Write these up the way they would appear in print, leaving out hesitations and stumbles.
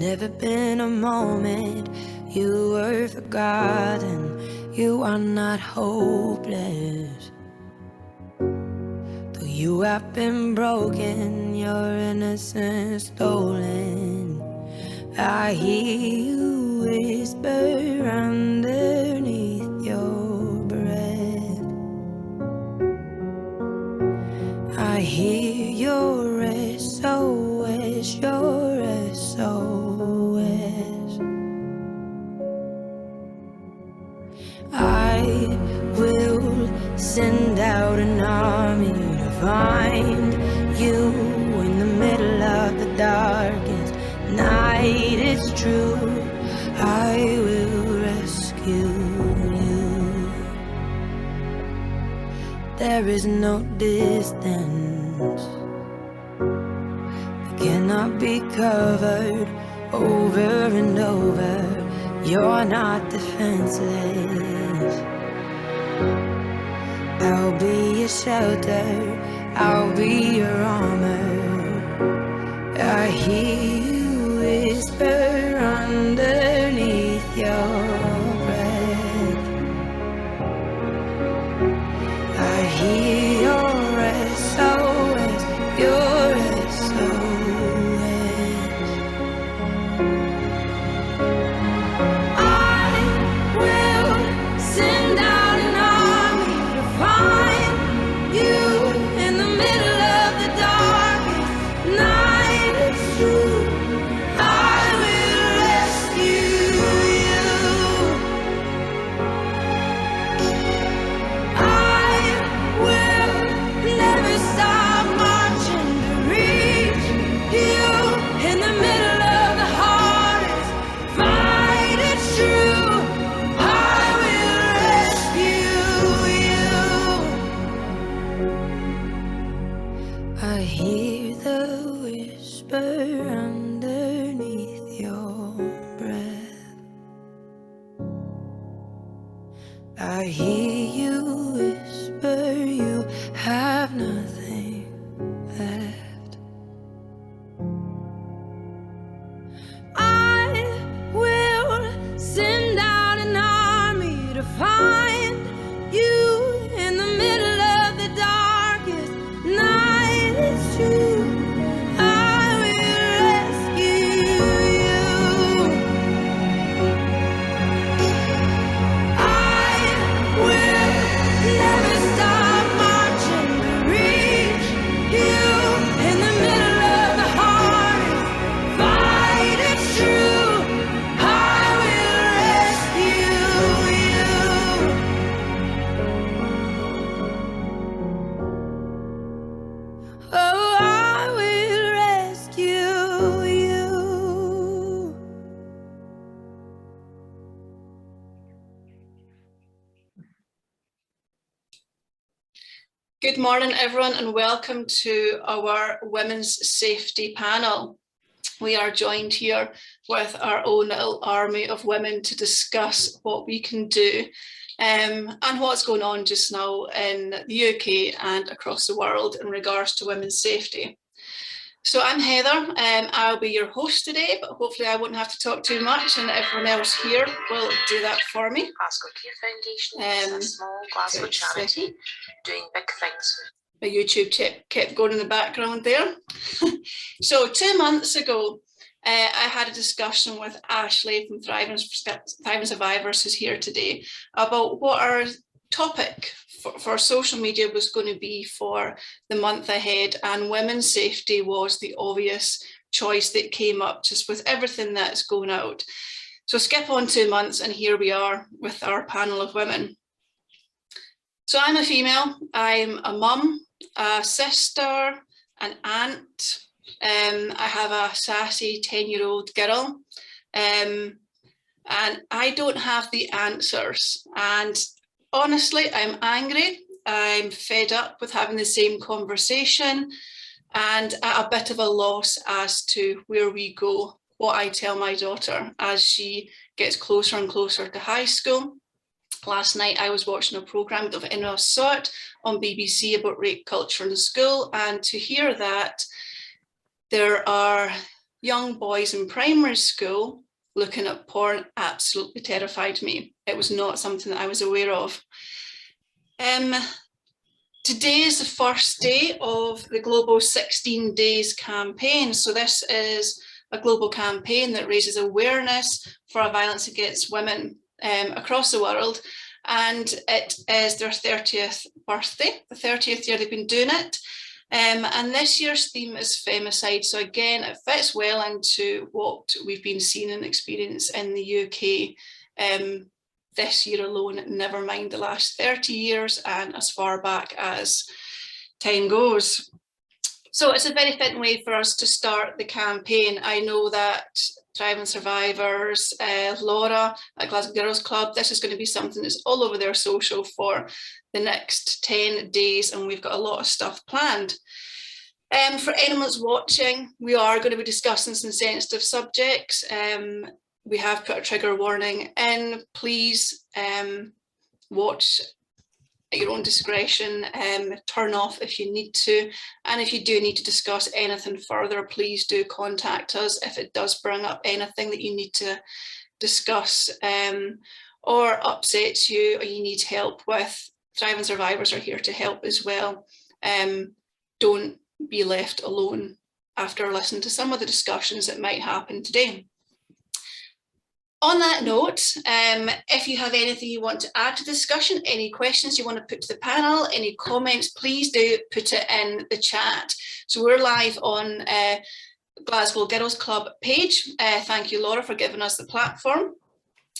never been a moment you were forgotten. You are not hopeless. Though you have been broken, your innocence stolen, I hear you whisper underneath your breath. I hear your SOS, your SOS. I will send out an army to find you in the middle of the darkest night. It's true, I will rescue you. There is no distance that cannot be covered over and over. You're not defenseless. I'll be your shelter, I'll be your armor. I hear you whisper underneath your breath. I hear your SOS, your SOS. I will send out an army to find you in the middle of the darkest night. It's true, I will rescue you. I will never stop marching to reach you in the middle of the hardest fight. It's true, I will rescue you. I hear the whisper underneath your breath. I hear you whisper you have nothing left. I will send out an army to find you in the middle of the darkest night. It's true, I will rescue you. I will never stop marching to reach you in the middle of the hardest fight. It's true, I will rescue you. Oh, I will rescue you. Good morning, everyone, and welcome to our Women's Safety panel. We are joined here with our own little army of women to discuss what we can do and what's going on just now in the UK and across the world in regards to women's safety. So I'm Heather, I'll be your host today, but hopefully I won't have to talk too much and everyone else here will do that for me. Glasgow Care Foundation is a small Glasgow charity doing big things. My YouTube kept going in the background there. So 2 months ago, I had a discussion with Ashley from Thriving Survivors, who's here today, about what our topic for social media was going to be for the month ahead, and women's safety was the obvious choice that came up just with everything that's going out. So skip on 2 months and here we are with our panel of women. So I'm a female, I'm a mum, a sister, an aunt, I have a sassy 10-year-old girl, and I don't have the answers. And honestly, I'm angry. I'm fed up with having the same conversation and at a bit of a loss as to where we go, what I tell my daughter as she gets closer and closer to high school. Last night I was watching a programme, of anyone saw it, on BBC about rape culture in school, and to hear that there are young boys in primary school looking at porn absolutely terrified me. It was not something that I was aware of. Today is the first day of the global 16 days campaign. So this is a global campaign that raises awareness for violence against women across the world. And it is their 30th birthday, the 30th year they've been doing it. And this year's theme is femicide. So again, it fits well into what we've been seeing and experiencing in the UK this year alone, never mind the last 30 years and as far back as time goes. So it's a very fitting way for us to start the campaign. I know that Thriving Survivors, Laura at Glasgow Girls Club, this is going to be something that's all over their social for the next 10 days, and we've got a lot of stuff planned. For anyone that's watching, we are going to be discussing some sensitive subjects. We have put a trigger warning in. Please watch at your own discretion, turn off if you need to, and if you do need to discuss anything further, please do contact us if it does bring up anything that you need to discuss or upsets you or you need help with. Thriving Survivors are here to help as well. Don't be left alone after listening to some of the discussions that might happen today. On that note, if you have anything you want to add to the discussion, any questions you want to put to the panel, any comments, please do put it in the chat. So we're live on Glasgow Girls Club page. Thank you, Laura, for giving us the platform.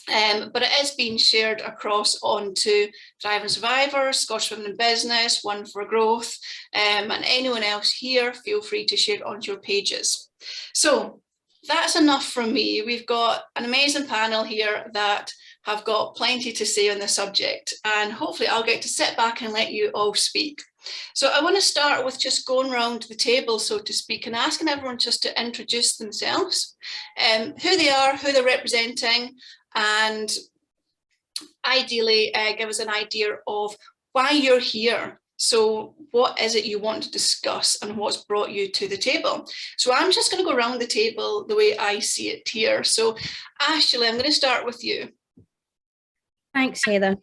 But it is being shared across onto Thriving Survivors, Scottish Women in Business, One4Growth, and anyone else here, feel free to share it onto your pages. So that's enough from me. We've got an amazing panel here that have got plenty to say on the subject, and hopefully I'll get to sit back and let you all speak. So I want to start with just going around the table, so to speak, and asking everyone just to introduce themselves, who they are, who they're representing, and ideally give us an idea of why you're here. So what is it you want to discuss and what's brought you to the table? So I'm just going to go around the table the way I see it here. So Ashley, I'm going to start with you. Thanks, Heather.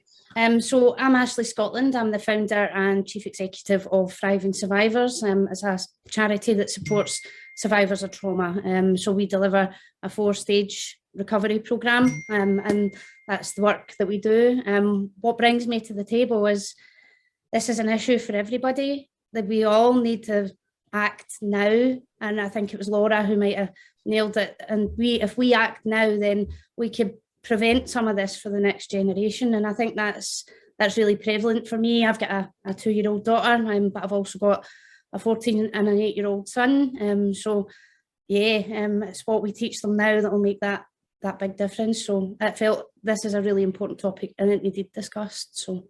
So I'm Ashley Scotland. I'm the founder and chief executive of Thriving Survivors, as a charity that supports survivors of trauma. So we deliver a 4-stage recovery programme, and that's the work that we do. What brings me to the table is this is an issue for everybody, that we all need to act now. And I think it was Laura who might have nailed it. And if we act now, then we could prevent some of this for the next generation. And I think that's really prevalent for me. I've got a 2-year-old daughter, but I've also got a 14 and an 8-year-old son. So yeah, it's what we teach them now that will make that big difference. So I felt this is a really important topic and it needed discussed. So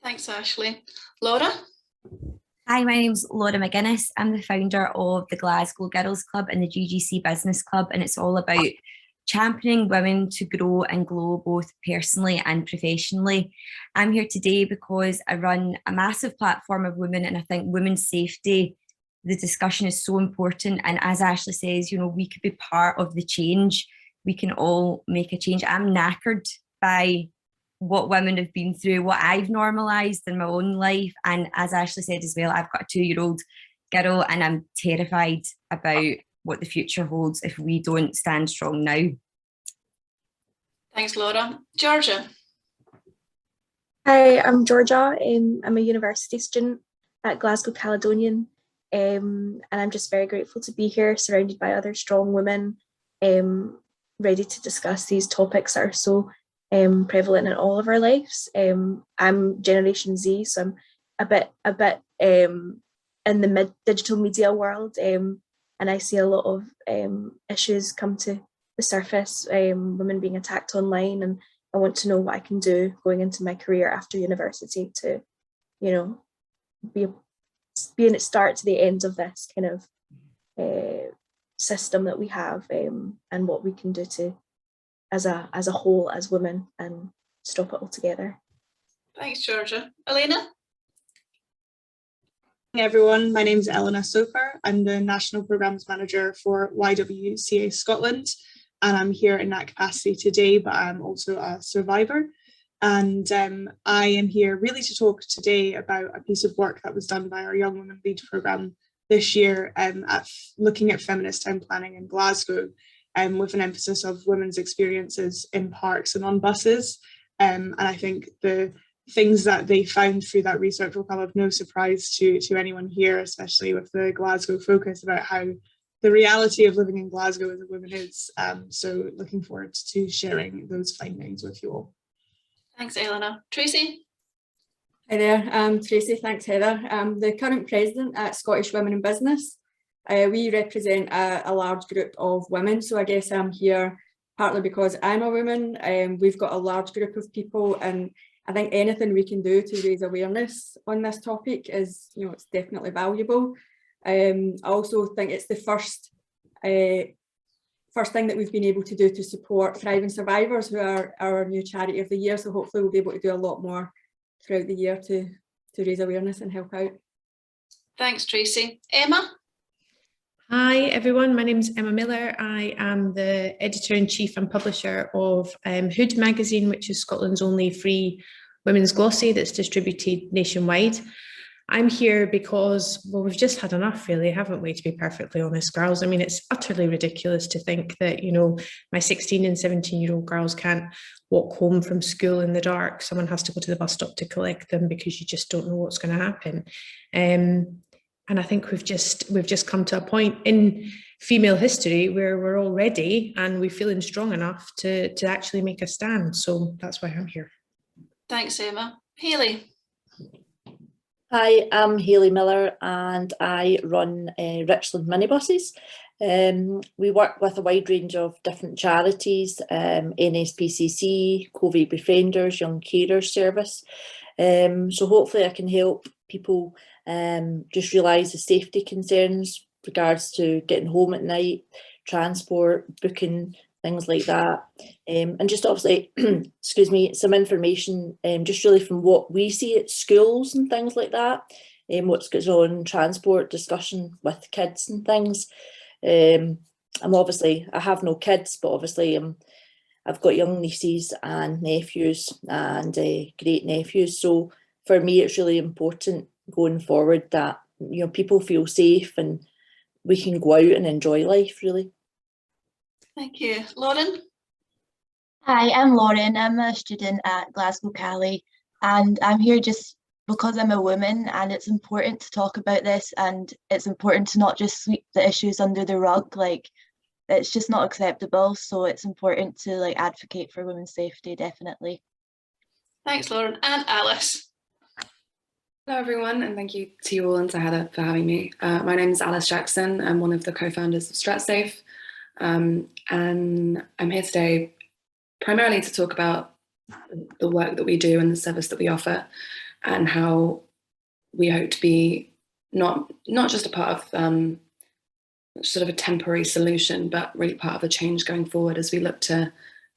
thanks, Ashley. Laura? Hi, my name's Laura Maginess. I'm the founder of the Glasgow Girls Club and the GGC Business Club, and it's all about championing women to grow and glow both personally and professionally. I'm here today because I run a massive platform of women, and I think women's safety, the discussion is so important. And as Ashley says, you know, we could be part of the change. We can all make a change. I'm knackered by what women have been through, what I've normalised in my own life. And as Ashley said as well, I've got a 2-year-old girl, and I'm terrified about what the future holds if we don't stand strong now. Thanks, Laura. Georgia? Hi, I'm Georgia. I'm a university student at Glasgow Caledonian, and I'm just very grateful to be here, surrounded by other strong women, ready to discuss these topics that are so prevalent in all of our lives. I'm Generation Z, so I'm a bit in the digital media world, and I see a lot of issues come to the surface, women being attacked online, and I want to know what I can do going into my career after university to, you know, be in its start to the end of this kind of system that we have, and what we can do to as a whole as women and stop it altogether. Thanks, Georgia. Elena? Everyone, my name is Eleanor Soper. I'm the National Programmes Manager for YWCA Scotland, and I'm here in that capacity today, but I'm also a survivor. And I am here really to talk today about a piece of work that was done by our Young Women Lead programme this year at looking at feminist town planning in Glasgow, with an emphasis of women's experiences in parks and on buses. And I think the things that they found through that research will come of no surprise to anyone here, especially with the Glasgow focus about how the reality of living in Glasgow as a woman is. So looking forward to sharing those findings with you all. Thanks, Eleanor. Tracy? Hi there, I'm Tracy, thanks Heather. I'm the current president at Scottish Women in Business. We represent a large group of women, so I guess I'm here partly because I'm a woman. We've got a large group of people, and I think anything we can do to raise awareness on this topic is, it's definitely valuable. I also think it's the first thing that we've been able to do to support Thriving Survivors, who are our new charity of the year. So hopefully we'll be able to do a lot more throughout the year to raise awareness and help out. Thanks, Tracy. Emma? Hi everyone, my name is Emma Miller. I am the editor-in-chief and publisher of Hood magazine, which is Scotland's only free women's glossy that's distributed nationwide. I'm here because, well, we've just had enough really, haven't we, to be perfectly honest, girls? I mean, it's utterly ridiculous to think that, my 16 and 17-year-old girls can't walk home from school in the dark. Someone has to go to the bus stop to collect them because you just don't know what's going to happen. And I think we've just come to a point in female history where we're all ready and we're feeling strong enough to actually make a stand. So that's why I'm here. Thanks, Emma. Hayley? Hi, I'm Hayley Miller and I run Richland Minibuses. We work with a wide range of different charities, NSPCC, COVID Befrienders, Young Carers Service. So hopefully I can help people just realise the safety concerns regards to getting home at night, transport, booking, things like that. And just obviously, excuse me, some information just really from what we see at schools and things like that, what goes on, transport, discussion with kids and things. I have no kids, but obviously I've got young nieces and nephews and great nephews. So for me, it's really important going forward that, people feel safe and we can go out and enjoy life, really. Thank you. Lauren? Hi, I'm Lauren. I'm a student at Glasgow Cali, and I'm here just because I'm a woman, and it's important to talk about this, and it's important to not just sweep the issues under the rug. It's just not acceptable, so it's important to advocate for women's safety, definitely. Thanks, Lauren. And Alice? Hello everyone, and thank you to you all and to Heather for having me. My name is Alice Jackson. I'm one of the co-founders of Strutsafe, and I'm here today primarily to talk about the work that we do and the service that we offer, and how we hope to be not just a part of sort of a temporary solution, but really part of a change going forward as we look to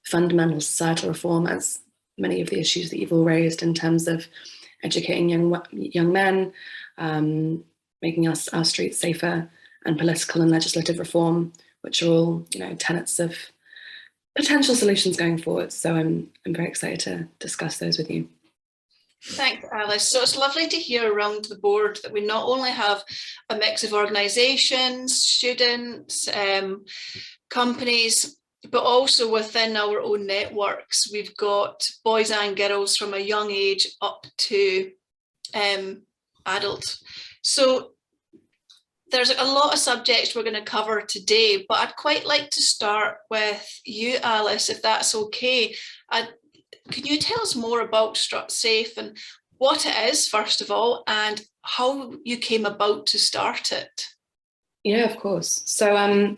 fundamental societal reform, as many of the issues that you've all raised in terms of educating young men, making our streets safer, and political and legislative reform, which are all tenets of potential solutions going forward. So I'm very excited to discuss those with you. Thanks, Alice. So it's lovely to hear around the board that we not only have a mix of organisations, students, companies, but also within our own networks, we've got boys and girls from a young age up to adult. So there's a lot of subjects we're going to cover today, but I'd quite like to start with you, Alice, if that's okay. Can you tell us more about Strutsafe and what it is, first of all, and how you came about to start it? Yeah, of course. So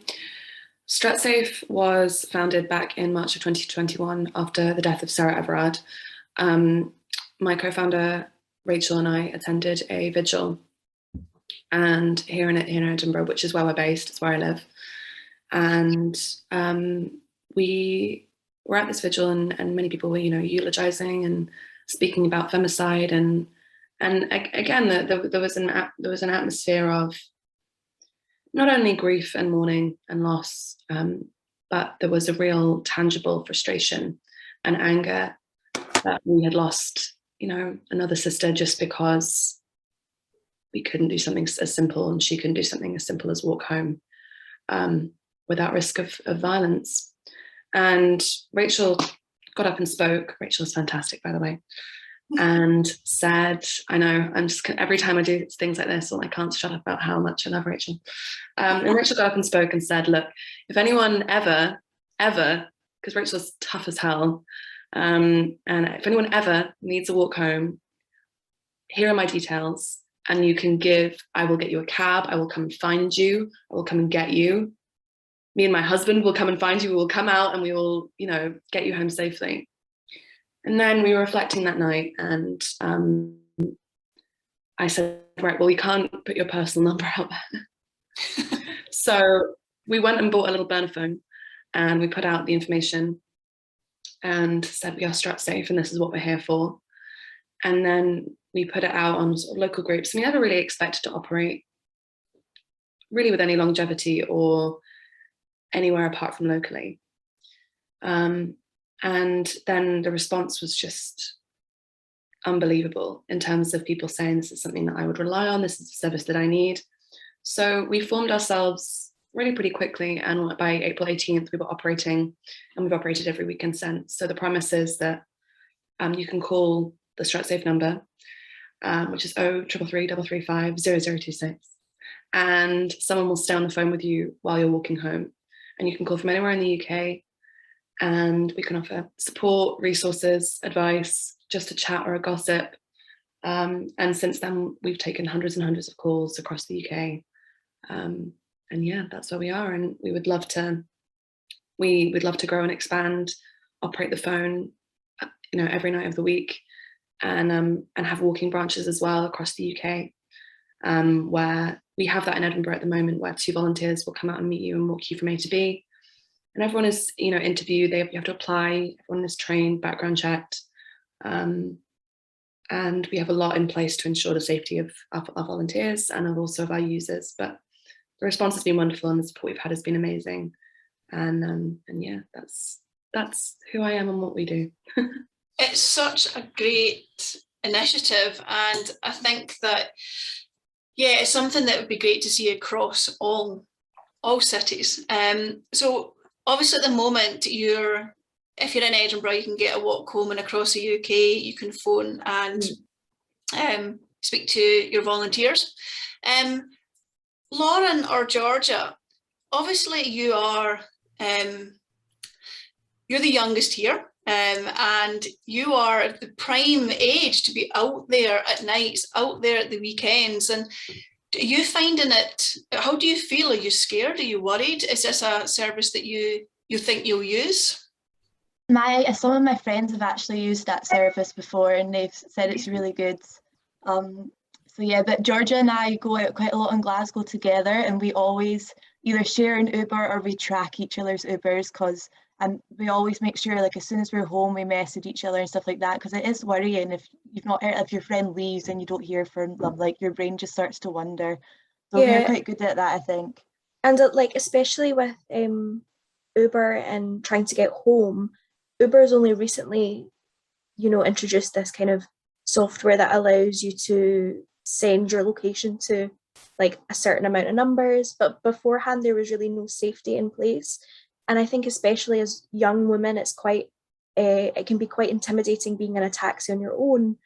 Strutsafe was founded back in March of 2021 after the death of Sarah Everard. My co-founder, Rachel, and I attended a vigil and here in Edinburgh, which is where we're based, it's where I live. And we were at this vigil and many people were, eulogising and speaking about femicide and And again, there was an atmosphere of not only grief and mourning and loss, but there was a real tangible frustration and anger that we had lost, another sister just because we couldn't do something as simple, and she couldn't do something as simple as walk home without risk of violence. And Rachel got up and spoke. Rachel's fantastic, by the way, and said, I know, every time I do things like this, I can't shut up about how much I love Rachel. And Rachel got up and spoke and said, look, if anyone ever, because Rachel's tough as hell, and if anyone ever needs a walk home, here are my details, and I will get you a cab, I will come and find you, I will come and get you. Me and my husband will come and find you, we will come out and we will, get you home safely. And then we were reflecting that night, and I said, right, well, we can't put your personal number out there. So we went and bought a little burner phone, and we put out the information and said, we are Strutsafe and this is what we're here for. And then we put it out on sort of local groups. We never really expected to operate really with any longevity or anywhere apart from locally. And then the response was just unbelievable in terms of people saying, this is something that I would rely on, this is a service that I need. So we formed ourselves really pretty quickly, and by April 18th we were operating, and we've operated every weekend since. So the promise is that you can call the Strutsafe number, which is 0333 335 0026, and someone will stay on the phone with you while you're walking home. And you can call from anywhere in the UK, and we can offer support, resources, advice, just a chat or a gossip. And since then, we've taken hundreds and hundreds of calls across the UK. And yeah, that's where we are. And we would love to, we'd love to grow and expand, operate the phone, every night of the week, and have walking branches as well across the UK, where we have that in Edinburgh at the moment, where 2 volunteers will come out and meet you and walk you from A to B. And everyone is, interviewed, you have to apply, everyone is trained, background checked. And we have a lot in place to ensure the safety of our volunteers and also of our users. But the response has been wonderful, and the support we've had has been amazing. And yeah, that's who I am and what we do. It's such a great initiative, and I think that, yeah, it's something that would be great to see across all cities. So obviously at the moment, if you're in Edinburgh, you can get a walk home, and across the UK you can phone and speak to your volunteers. Lauren or Georgia, obviously you are you're the youngest here, and you are the prime age to be out there at nights, out there at the weekends. And are you finding it, how do you feel? Are you scared? Are you worried? Is this a service that you think you'll use? Some of my friends have actually used that service before, and they've said it's really good. So yeah, but Georgia and I go out quite a lot in Glasgow together, and we always either share an Uber or we track each other's Ubers, because we always make sure, like, as soon as we're home, we message each other and stuff like that, because it is worrying if you've not heard, if your friend leaves and you don't hear from them, like your brain just starts to wonder. So yeah, we're quite good at that, I think. And like, especially with Uber and trying to get home, Uber's only recently, introduced this kind of software that allows you to send your location to like a certain amount of numbers, but beforehand there was really no safety in place. And I think especially as young women, it's quite it can be quite intimidating being in a taxi on your own,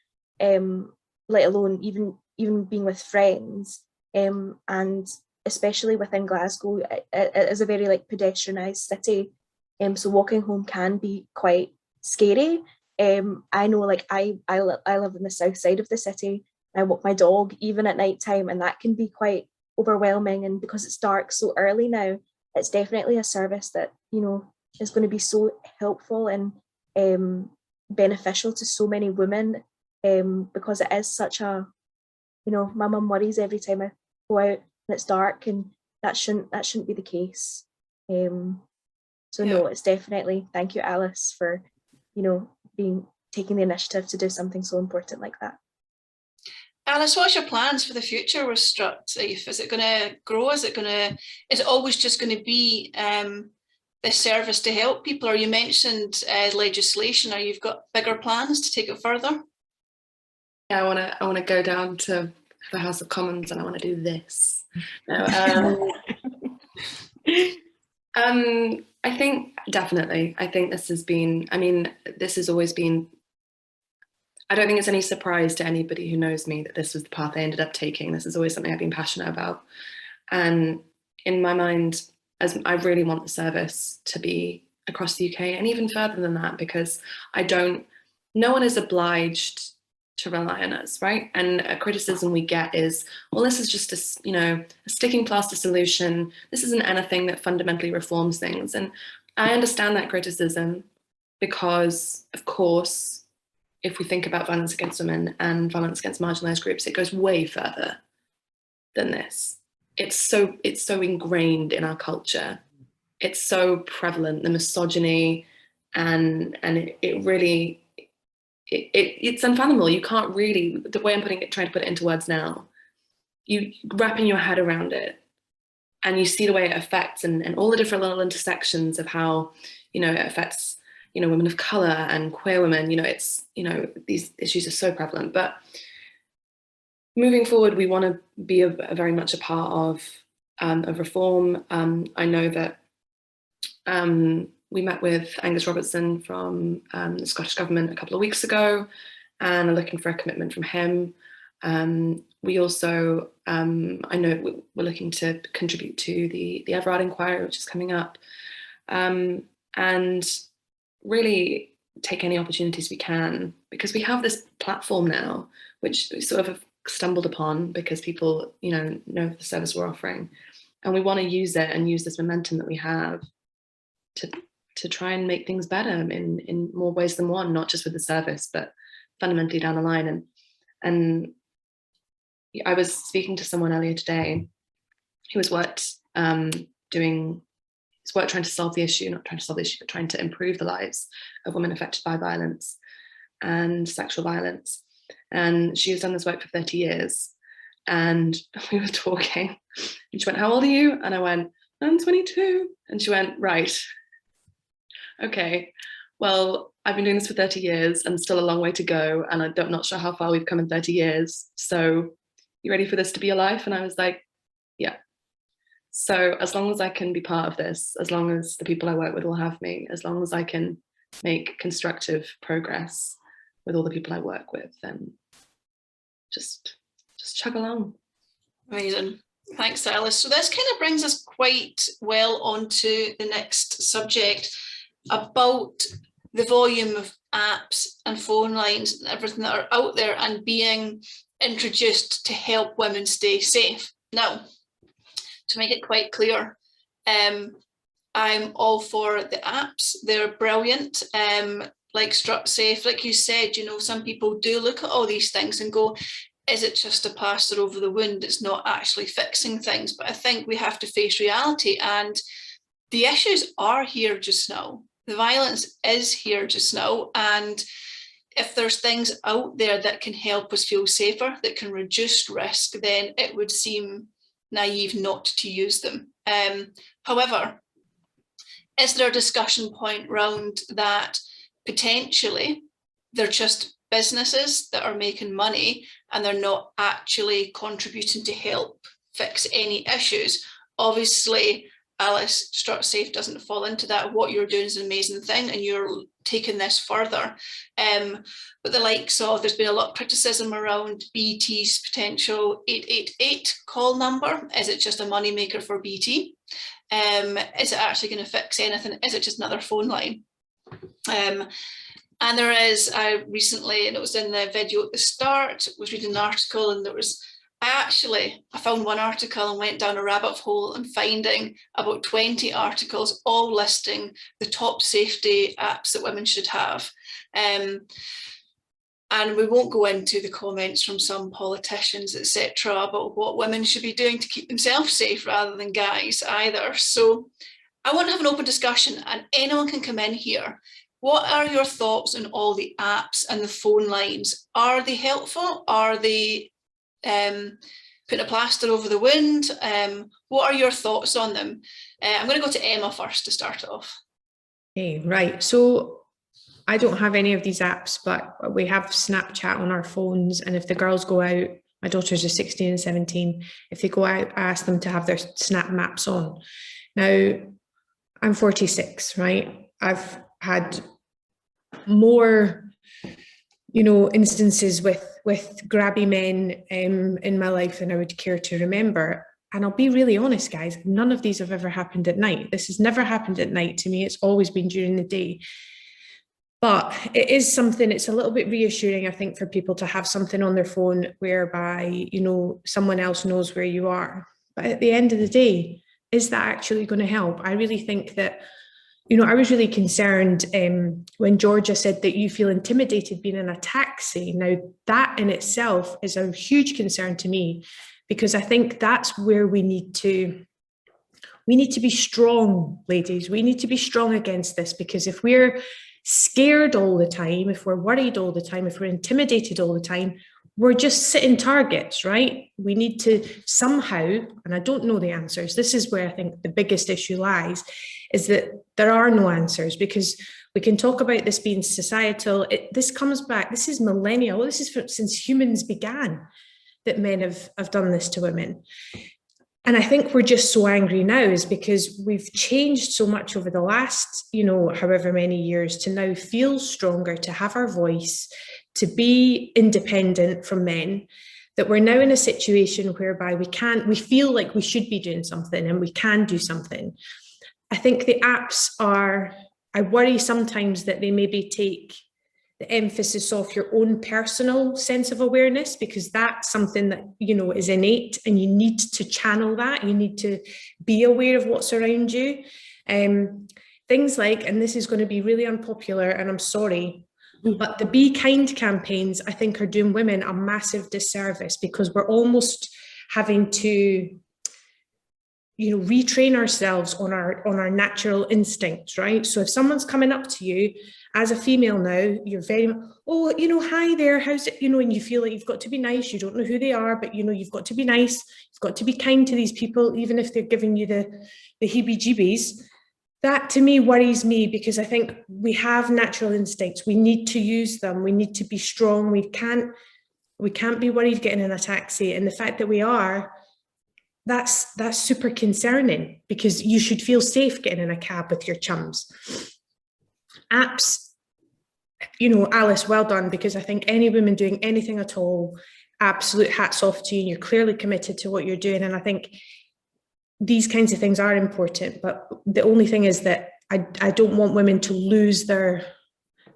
let alone even being with friends, and especially within Glasgow, it is a very like pedestrianised city, so walking home can be quite scary. I know, like, I live in the south side of the city. I walk my dog even at night time, and that can be quite overwhelming. And because it's dark so early now, it's definitely a service that is going to be so helpful and beneficial to so many women, because it is such a, my mum worries every time I go out and it's dark, and that shouldn't be the case. So no, it's definitely, thank you, Alice, for taking the initiative to do something so important like that. Alice, what's your plans for the future with Strutsafe? Is it going to grow? Is it always just going to be this service to help people? Or you mentioned legislation. Or you've got bigger plans to take it further? Yeah, I want to go down to the House of Commons and I want to do this. No, I think definitely. I think this has been. I mean, this has always been. I don't think it's any surprise to anybody who knows me that this was the path I ended up taking. This is always something I've been passionate about. And in my mind, as I really want the service to be across the UK and even further than that, because no one is obliged to rely on us, right? And a criticism we get is, well, this is just a sticking plaster solution. This isn't anything that fundamentally reforms things. And I understand that criticism because, of course, if we think about violence against women and violence against marginalised groups, it goes way further than this. It's so ingrained in our culture. It's so prevalent, the misogyny, and it really, it's unfathomable. You can't really, the way I'm trying to put it into words now, you wrapping your head around it and you see the way it affects and all the different little intersections of how, it affects, women of colour and queer women, these issues are so prevalent. But moving forward, we want to be very much a part of reform. I know that we met with Angus Robertson from the Scottish Government a couple of weeks ago and are looking for a commitment from him. We also, I know we're looking to contribute to the Everard inquiry, which is coming up, and really take any opportunities we can, because we have this platform now, which we sort of have stumbled upon because people, know the service we're offering, and we want to use it and use this momentum that we have to try and make things better in more ways than one, not just with the service, but fundamentally down the line. And I was speaking to someone earlier today who has worked trying to solve the issue, not trying to solve the issue, but trying to improve the lives of women affected by violence and sexual violence. And she has done this work for 30 years. And we were talking and she went, "How old are you?" And I went, "I'm 22. And she went, "Right. Okay. Well, I've been doing this for 30 years and still a long way to go. And I'm not sure how far we've come in 30 years. So you ready for this to be your life?" And I was like, yeah. So as long as I can be part of this, as long as the people I work with will have me, as long as I can make constructive progress with all the people I work with, then just chug along. Amazing. Thanks, Alice. So this kind of brings us quite well onto the next subject about the volume of apps and phone lines and everything that are out there and being introduced to help women stay safe. Now, to make it quite clear, I'm all for the apps. They're brilliant. Like Strutsafe, like you said, some people do look at all these things and go, is it just a plaster over the wound? It's not actually fixing things. But I think we have to face reality, and the issues are here just now. The violence is here just now. And if there's things out there that can help us feel safer, that can reduce risk, then it would seem naive not to use them. However, is there a discussion point around that potentially they're just businesses that are making money and they're not actually contributing to help fix any issues? Obviously, Alice, Strutsafe doesn't fall into that. What you're doing is an amazing thing and you're taking this further. But the likes of, there's been a lot of criticism around BT's potential 888 call number. Is it just a moneymaker for BT? Is it actually going to fix anything? Is it just another phone line? And there is, I recently, and it was in the video at the start, was reading an article, and there was, I found one article and went down a rabbit hole and finding about 20 articles, all listing the top safety apps that women should have. And we won't go into the comments from some politicians, etc., about what women should be doing to keep themselves safe rather than guys either. So I want to have an open discussion, and anyone can come in here. What are your thoughts on all the apps and the phone lines? Are they helpful? Are they putting a plaster over the wound. What are your thoughts on them? I'm going to go to Emma first to start off. Okay, right. So I don't have any of these apps, but we have Snapchat on our phones. And if the girls go out, my daughters are 16 and 17, if they go out, I ask them to have their Snap Maps on. Now, I'm 46, right? I've had more, instances with grabby men in my life than I would care to remember. And I'll be really honest, guys, none of these have ever happened at night. This has never happened at night to me. It's always been during the day. But it is something, it's a little bit reassuring, I think, for people to have something on their phone whereby, someone else knows where you are. But at the end of the day, is that actually going to help? I really think that, I was really concerned when Georgia said that you feel intimidated being in a taxi. Now, that in itself is a huge concern to me, because I think that's where we need to be strong, ladies. We need to be strong against this, because if we're scared all the time, if we're worried all the time, if we're intimidated all the time, we're just sitting targets, right? We need to somehow, and I don't know the answers, this is where I think the biggest issue lies, is that there are no answers, because we can talk about this being societal. This comes back, this is millennial, this is since humans began that men have done this to women. And I think we're just so angry now is because we've changed so much over the last, however many years, to now feel stronger, to have our voice, to be independent from men, that we're now in a situation whereby we feel like we should be doing something and we can do something. I think the apps I worry sometimes that they maybe take the emphasis off your own personal sense of awareness, because that's something that, is innate, and you need to channel that. You need to be aware of what's around you. Things like, and this is going to be really unpopular, and I'm sorry, but the Be Kind campaigns, I think, are doing women a massive disservice, because we're almost having to, retrain ourselves on our natural instincts, right? So if someone's coming up to you as a female now, you're very, hi there, how's it, and you feel like you've got to be nice. You don't know who they are, but you've got to be nice. You've got to be kind to these people, even if they're giving you the heebie-jeebies. That to me worries me, because I think we have natural instincts. We need to use them. We need to be strong. We can't be worried getting in a taxi. And the fact that we are, that's super concerning, because you should feel safe getting in a cab with your chums. Apps, Alice, well done, because I think any woman doing anything at all, absolute hats off to you. You're clearly committed to what you're doing. And I think these kinds of things are important, but the only thing is that I don't want women to lose their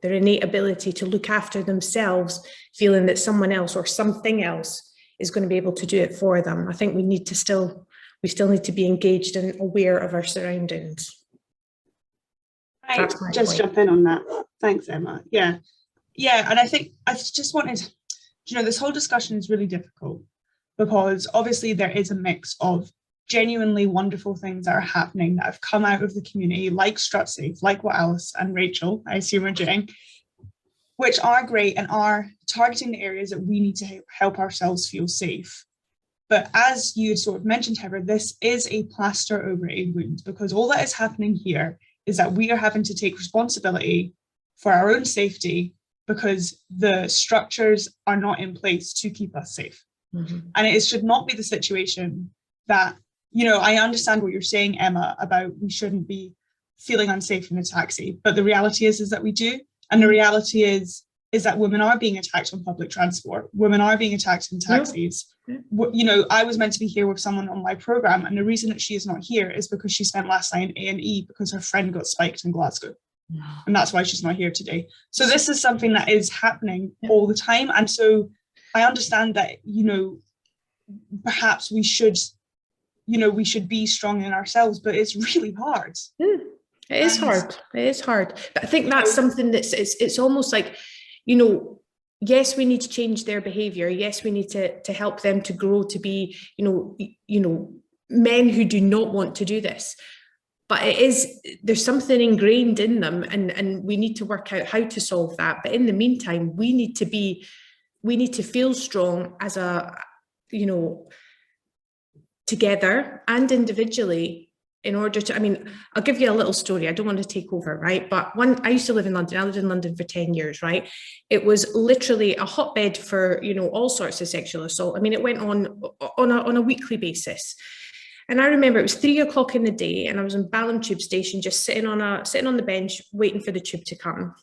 innate ability to look after themselves, feeling that someone else or something else is going to be able to do it for them. I think we still need to be engaged and aware of our surroundings. Right, just jump in on that. Thanks, Emma. Yeah, and I think I just wanted, this whole discussion is really difficult, because obviously there is a mix of genuinely wonderful things that are happening that have come out of the community, like Strutsafe, like what Alice and Rachel, I assume, are doing, which are great and are targeting the areas that we need to help ourselves feel safe. But as you sort of mentioned, Heather, this is a plaster over a wound, because all that is happening here is that we are having to take responsibility for our own safety, because the structures are not in place to keep us safe. Mm-hmm. And it should not be the situation that, I understand what you're saying, Emma, about we shouldn't be feeling unsafe in a taxi, but the reality is that we do. And the reality is that women are being attacked on public transport. Women are being attacked in taxis. Yeah. I was meant to be here with someone on my program, and the reason that she is not here is because she spent last night in A&E because her friend got spiked in Glasgow. Yeah. And that's why she's not here today. So this is something that is happening all the time. And so I understand that, perhaps we should be strong in ourselves, but it's really hard. It is hard. But I think that's something that's, it's almost like, yes, we need to change their behavior. Yes, we need to help them to grow to be, men who do not want to do this. But there's something ingrained in them, and we need to work out how to solve that. But in the meantime, we need to feel strong as a you know, together and individually in order to, I mean, I'll give you a little story. I don't want to take over, right? But I used to live in London. I lived in London for 10 years, right? It was literally a hotbed for, you know, all sorts of sexual assault. I mean, it went on a weekly basis. And I remember it was 3 o'clock in the day and I was in Balham Tube Station, just sitting on the bench, waiting for the tube to come.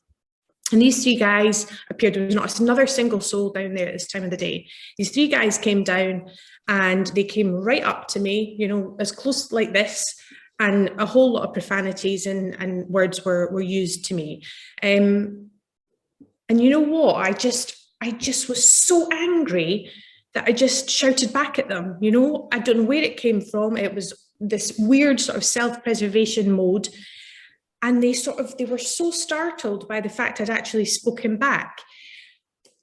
And these 3 guys appeared. There was not another single soul down there at this time of the day. These 3 guys came down and they came right up to me, you know, as close like this, and a whole lot of profanities and words were used to me. And you know what? I just was so angry that I just shouted back at them. You know, I don't know where it came from. It was this weird sort of self-preservation mode. And they were so startled by the fact I'd actually spoken back.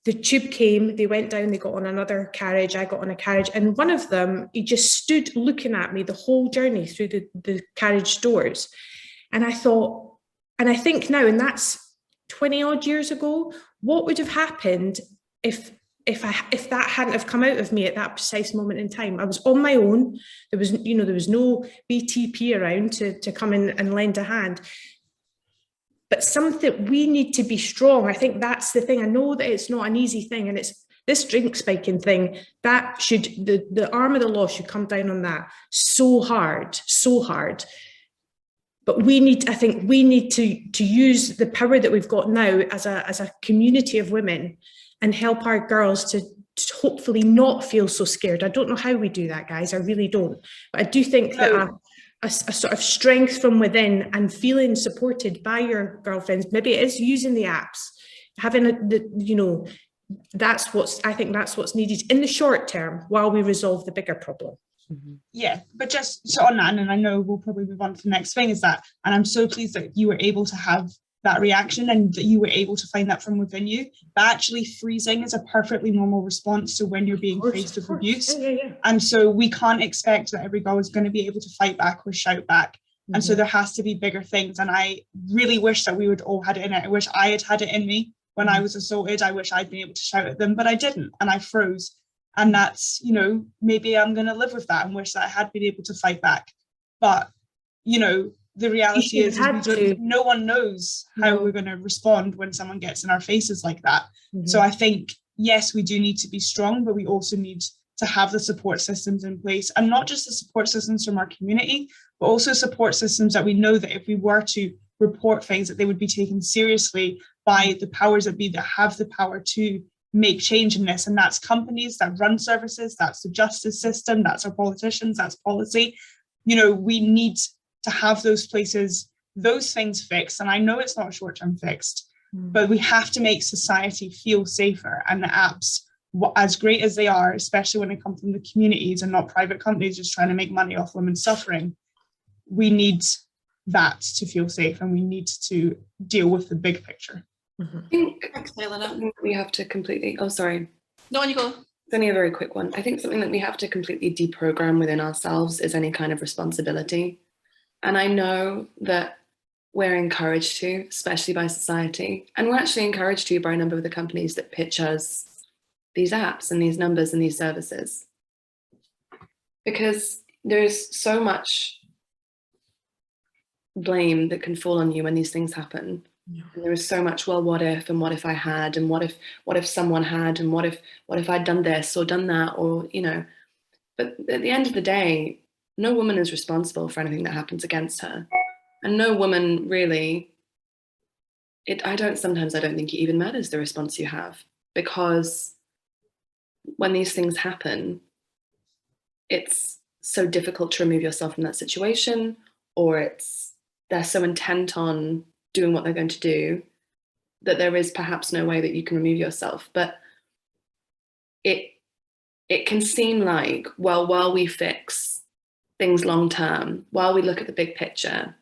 The tube came, they went down, they got on another carriage, I got on a carriage, and one of them, he just stood looking at me the whole journey through the carriage doors. And I thought, and I think now, and that's 20 odd years ago, what would have happened if that hadn't have come out of me at that precise moment in time? I was on my own. There was no BTP around to come in and lend a hand. But something, we need to be strong. I think that's the thing. I know that it's not an easy thing, and it's this drink spiking thing, that should, the arm of the law should come down on that so hard. But I think we need to use the power that we've got now as a community of women and help our girls to hopefully not feel so scared. I don't know how we do that, guys. I really don't. But I do think that a sort of strength from within and feeling supported by your girlfriends, maybe it is using the apps, having that's what's needed in the short term while we resolve the bigger problem. Yeah, but just so on that, and I know we'll probably move on to the next thing, is that, and I'm so pleased that you were able to have that reaction and that you were able to find that from within you. But actually freezing is a perfectly normal response to when you're being faced with abuse. Yeah. And so we can't expect that every girl is going to be able to fight back or shout back. Mm-hmm. And so there has to be bigger things. And I really wish that we would all had it in it. I wish I had it in me when I was assaulted. I wish I'd been able to shout at them, but I didn't, and I froze. And that's, you know, maybe I'm going to live with that and wish that I had been able to fight back. But, you know, the reality is no one knows how we're going to respond when someone gets in our faces like that. Mm-hmm. So I think, yes, we do need to be strong, but we also need to have the support systems in place, and not just the support systems from our community, but also support systems that we know that if we were to report things, that they would be taken seriously by the powers that be, that have the power to make change in this. And that's companies that run services, that's the justice system, that's our politicians, that's policy. You know, we need to have those places, those things fixed. And I know it's not short-term fixed, but we have to make society feel safer. And the apps, as great as they are, especially when they come from the communities and not private companies just trying to make money off women suffering, we need that to feel safe, and we need to deal with the big picture. Mm-hmm. I think we have to completely, oh, sorry. No, you go. It's only a very quick one. I think something that we have to completely deprogram within ourselves is any kind of responsibility. And I know that we're encouraged to, especially by society, and we're actually encouraged to by a number of the companies that pitch us these apps and these numbers and these services. Because there's so much blame that can fall on you when these things happen. Yeah. And there is so much, well, what if, and what if I had, and what if someone had, and what if I'd done this or done that, or, you know. But at the end of the day, no woman is responsible for anything that happens against her. And no woman really, I don't think it even matters the response you have, because when these things happen, it's so difficult to remove yourself from that situation, or they're so intent on doing what they're going to do that there is perhaps no way that you can remove yourself. But it can seem like, well, while we fix things long term, while we look at the big picture,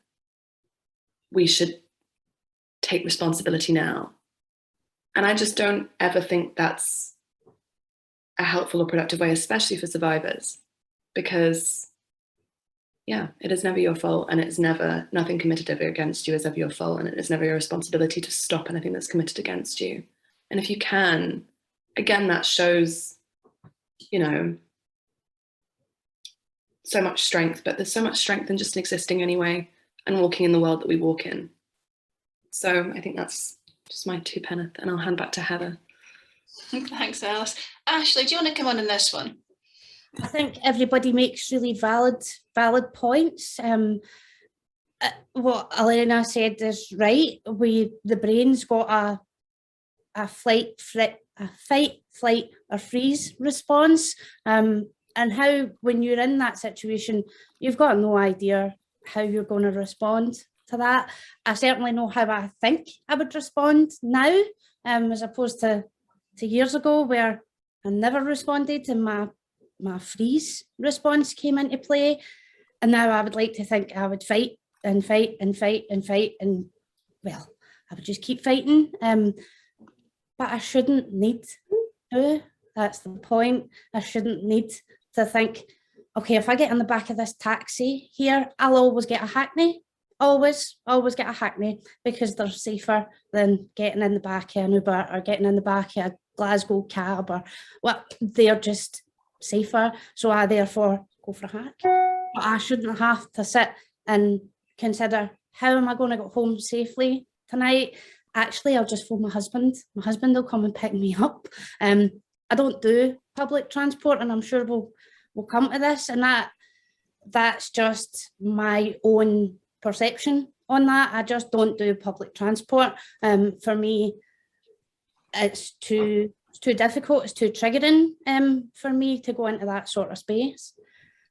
we should take responsibility now. And I just don't ever think that's a helpful or productive way, especially for survivors, because yeah, it is never your fault, and it's never, nothing committed ever against you is ever your fault, and it is never your responsibility to stop anything that's committed against you. And if you can, again, that shows, you know, so much strength, but there's so much strength in just existing anyway and walking in the world that we walk in. So I think that's just my 2 penneth, and I'll hand back to Heather. Thanks, Alice. Ashley, do you want to come on in this one? I think everybody makes really valid points. What Elena said is right. The brain's got a fight, flight, or freeze response. And how, when you're in that situation, you've got no idea how you're going to respond to that. I certainly know how I think I would respond now, as opposed to years ago where I never responded and my freeze response came into play. And now I would like to think I would fight and fight and fight and fight, and well, I would just keep fighting. But I shouldn't need to. That's the point. I shouldn't need to think, okay, if I get in the back of this taxi here, I'll always get a hackney. Always get a hackney, because they're safer than getting in the back of an Uber or getting in the back of a Glasgow cab, or well, they're just safer. So I therefore go for a hack. But I shouldn't have to sit and consider, how am I going to get home safely tonight? Actually, I'll just phone my husband. My husband will come and pick me up. I don't do public transport, and I'm sure we'll come to this, and that's just my own perception on that. I just don't do public transport. For me, it's too difficult, it's too triggering for me to go into that sort of space.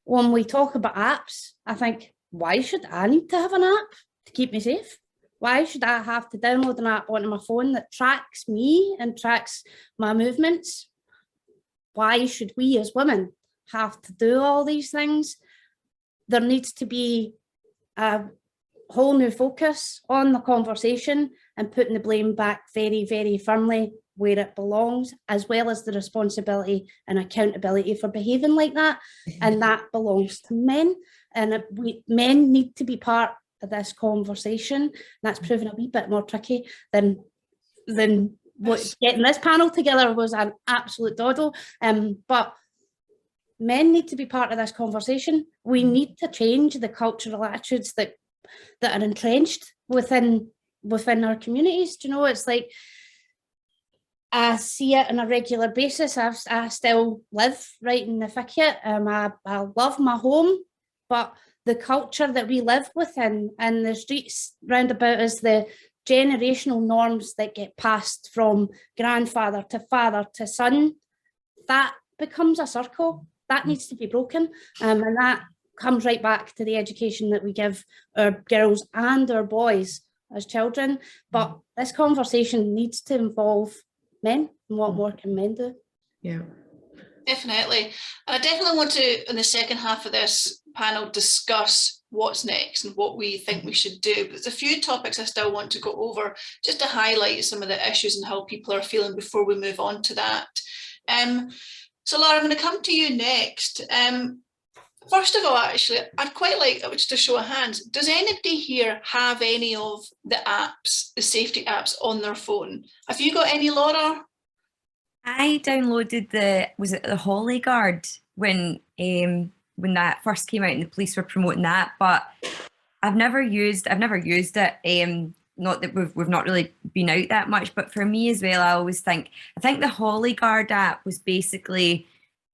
When we talk about apps, I think, why should I need to have an app to keep me safe? Why should I have to download an app onto my phone that tracks me and tracks my movements? Why should we as women have to do all these things? There needs to be a whole new focus on the conversation and putting the blame back very, very firmly where it belongs, as well as the responsibility and accountability for behaving like that. And that belongs to men. And men need to be part of this conversation. That's proven a wee bit more tricky than what getting this panel together was an absolute doddle. But men need to be part of this conversation. We need to change the cultural attitudes that are entrenched within our communities. Do you know, it's like, I see it on a regular basis. I still live right in the thicket. I love my home, but the culture that we live within and the streets round about us, the generational norms that get passed from grandfather to father to son, that becomes a circle. That needs to be broken. And that comes right back to the education that we give our girls and our boys as children. But this conversation needs to involve men, and what more can men do? Yeah. Definitely. And I definitely want to, in the second half of this panel, discuss what's next and what we think we should do. But there's a few topics I still want to go over just to highlight some of the issues and how people are feeling before we move on to that. So Laura, I'm going to come to you next. First of all, actually, I'd quite like just a show of hands. Does anybody here have any of the apps, the safety apps on their phone? Have you got any, Laura? I downloaded the Holly Guard when that first came out and the police were promoting that, but I've never used it. Not that we've not really been out that much, but for me as well, I think the Holly Guard app was basically,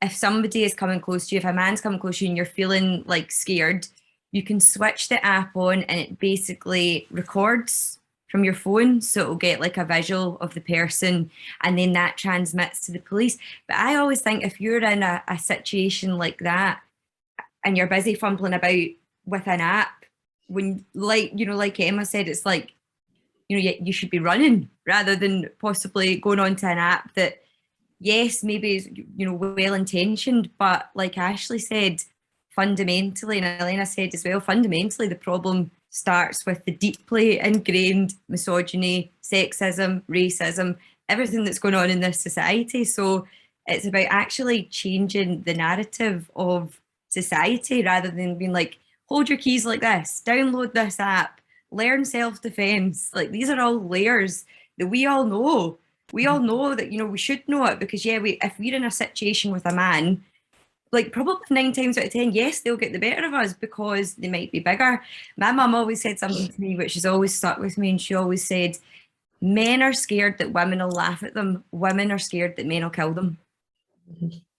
if somebody is coming close to you, if a man's coming close to you and you're feeling like scared, you can switch the app on and it basically records from your phone. So it'll get like a visual of the person and then that transmits to the police. But I always think if you're in a situation like that and you're busy fumbling about with an app, when like Emma said, it's like, you should be running rather than possibly going onto an app that, yes, maybe is, well-intentioned, but like Ashley said, fundamentally, and Elena said as well, fundamentally the problem starts with the deeply ingrained misogyny, sexism, racism, everything that's going on in this society. So it's about actually changing the narrative of society rather than being like, hold your keys like this, download this app, learn self-defense. Like, these are all layers that we all know. We all know that, we should know it because, if we're in a situation with a man, like probably 9 times out of 10, yes, they'll get the better of us because they might be bigger. My mum always said something to me which has always stuck with me, and she always said, men are scared that women will laugh at them, women are scared that men will kill them.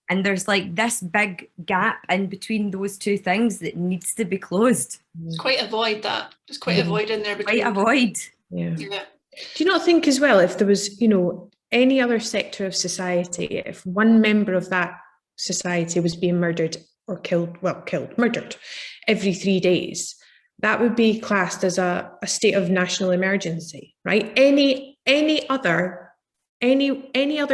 And there's like this big gap in between those two things that needs to be closed. It's quite a void that. There's quite a void in there between. Quite a void. Yeah. Yeah. Do you not think as well, if there was, you know, any other sector of society, if one member of that society was being murdered or murdered every 3 days, that would be classed as a state of national emergency, right? Any other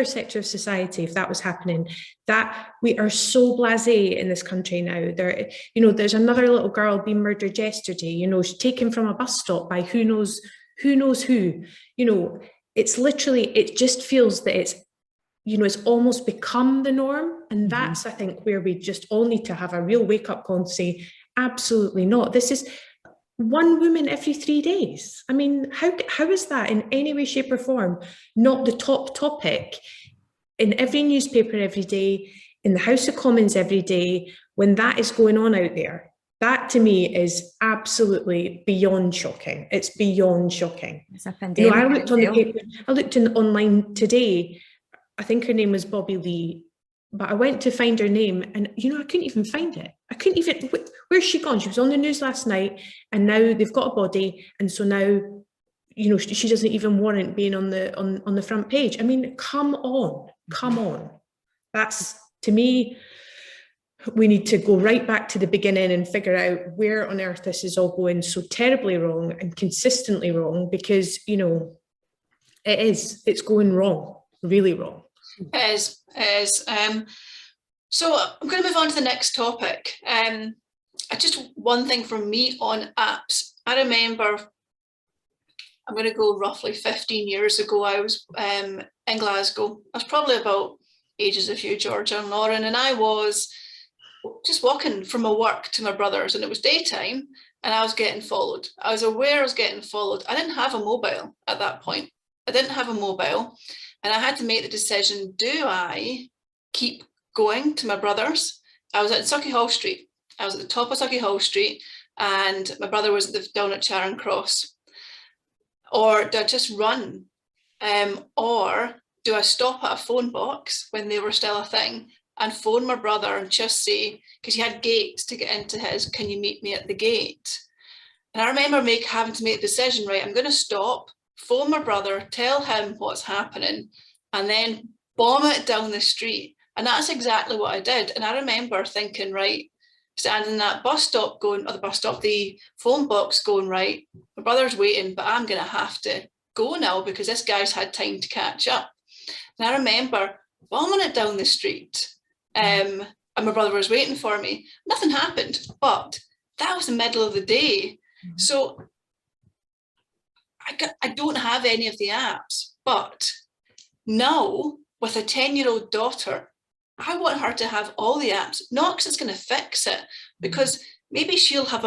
sector of society, if that was happening, that we are so blasé in this country now. There, you know, there's another little girl being murdered yesterday, you know, she's taken from a bus stop by who knows who, you know, it's literally, it just feels that it's, you know, it's almost become the norm. And that's, I think, where we just all need to have a real wake up call and say, absolutely not. This is one woman every 3 days. I mean, how is that in any way, shape or form not the top topic in every newspaper every day, in the House of Commons every day, when that is going on out there? That to me is absolutely beyond shocking. It's beyond shocking. It's a pandemic. You know, I looked on the paper, I looked online today, I think her name was Bobby Lee, but I went to find her name and, you know, I couldn't even find it. I couldn't even, where's she gone? She was on the news last night and now they've got a body. And so now, you know, she doesn't even warrant being on the front page. I mean, come on. That's, to me, we need to go right back to the beginning and figure out where on earth this is all going so terribly wrong and consistently wrong, because, you know, it's going wrong, really wrong. It is. So I'm going to move on to the next topic. Just one thing from me on apps. I remember, I'm going to go roughly 15 years ago, I was in Glasgow. I was probably about ages of you, Georgia and Lauren, and I was just walking from my work to my brother's, and it was daytime, and I was getting followed. I was aware I was getting followed. I didn't have a mobile at that point. And I had to make the decision, do I keep going to my brother's? I was at Sucky Hall Street. I was at the top of Sucky Hall Street and my brother was down at Charing Cross. Or do I just run? Or do I stop at a phone box when they were still a thing and phone my brother and just say, because he had gates to get into his, can you meet me at the gate? And I remember having to make the decision, right, I'm going to stop, phone my brother, tell him what's happening, and then bomb it down the street. And that's exactly what I did. And I remember thinking, right, standing in that bus stop going, or the phone box going, right, my brother's waiting, but I'm going to have to go now because this guy's had time to catch up. And I remember bombing it down the street. And my brother was waiting for me. Nothing happened, but that was the middle of the day. So I don't have any of the apps, but now with a 10-year-old daughter, I want her to have all the apps, not because it's going to fix it, because maybe she'll have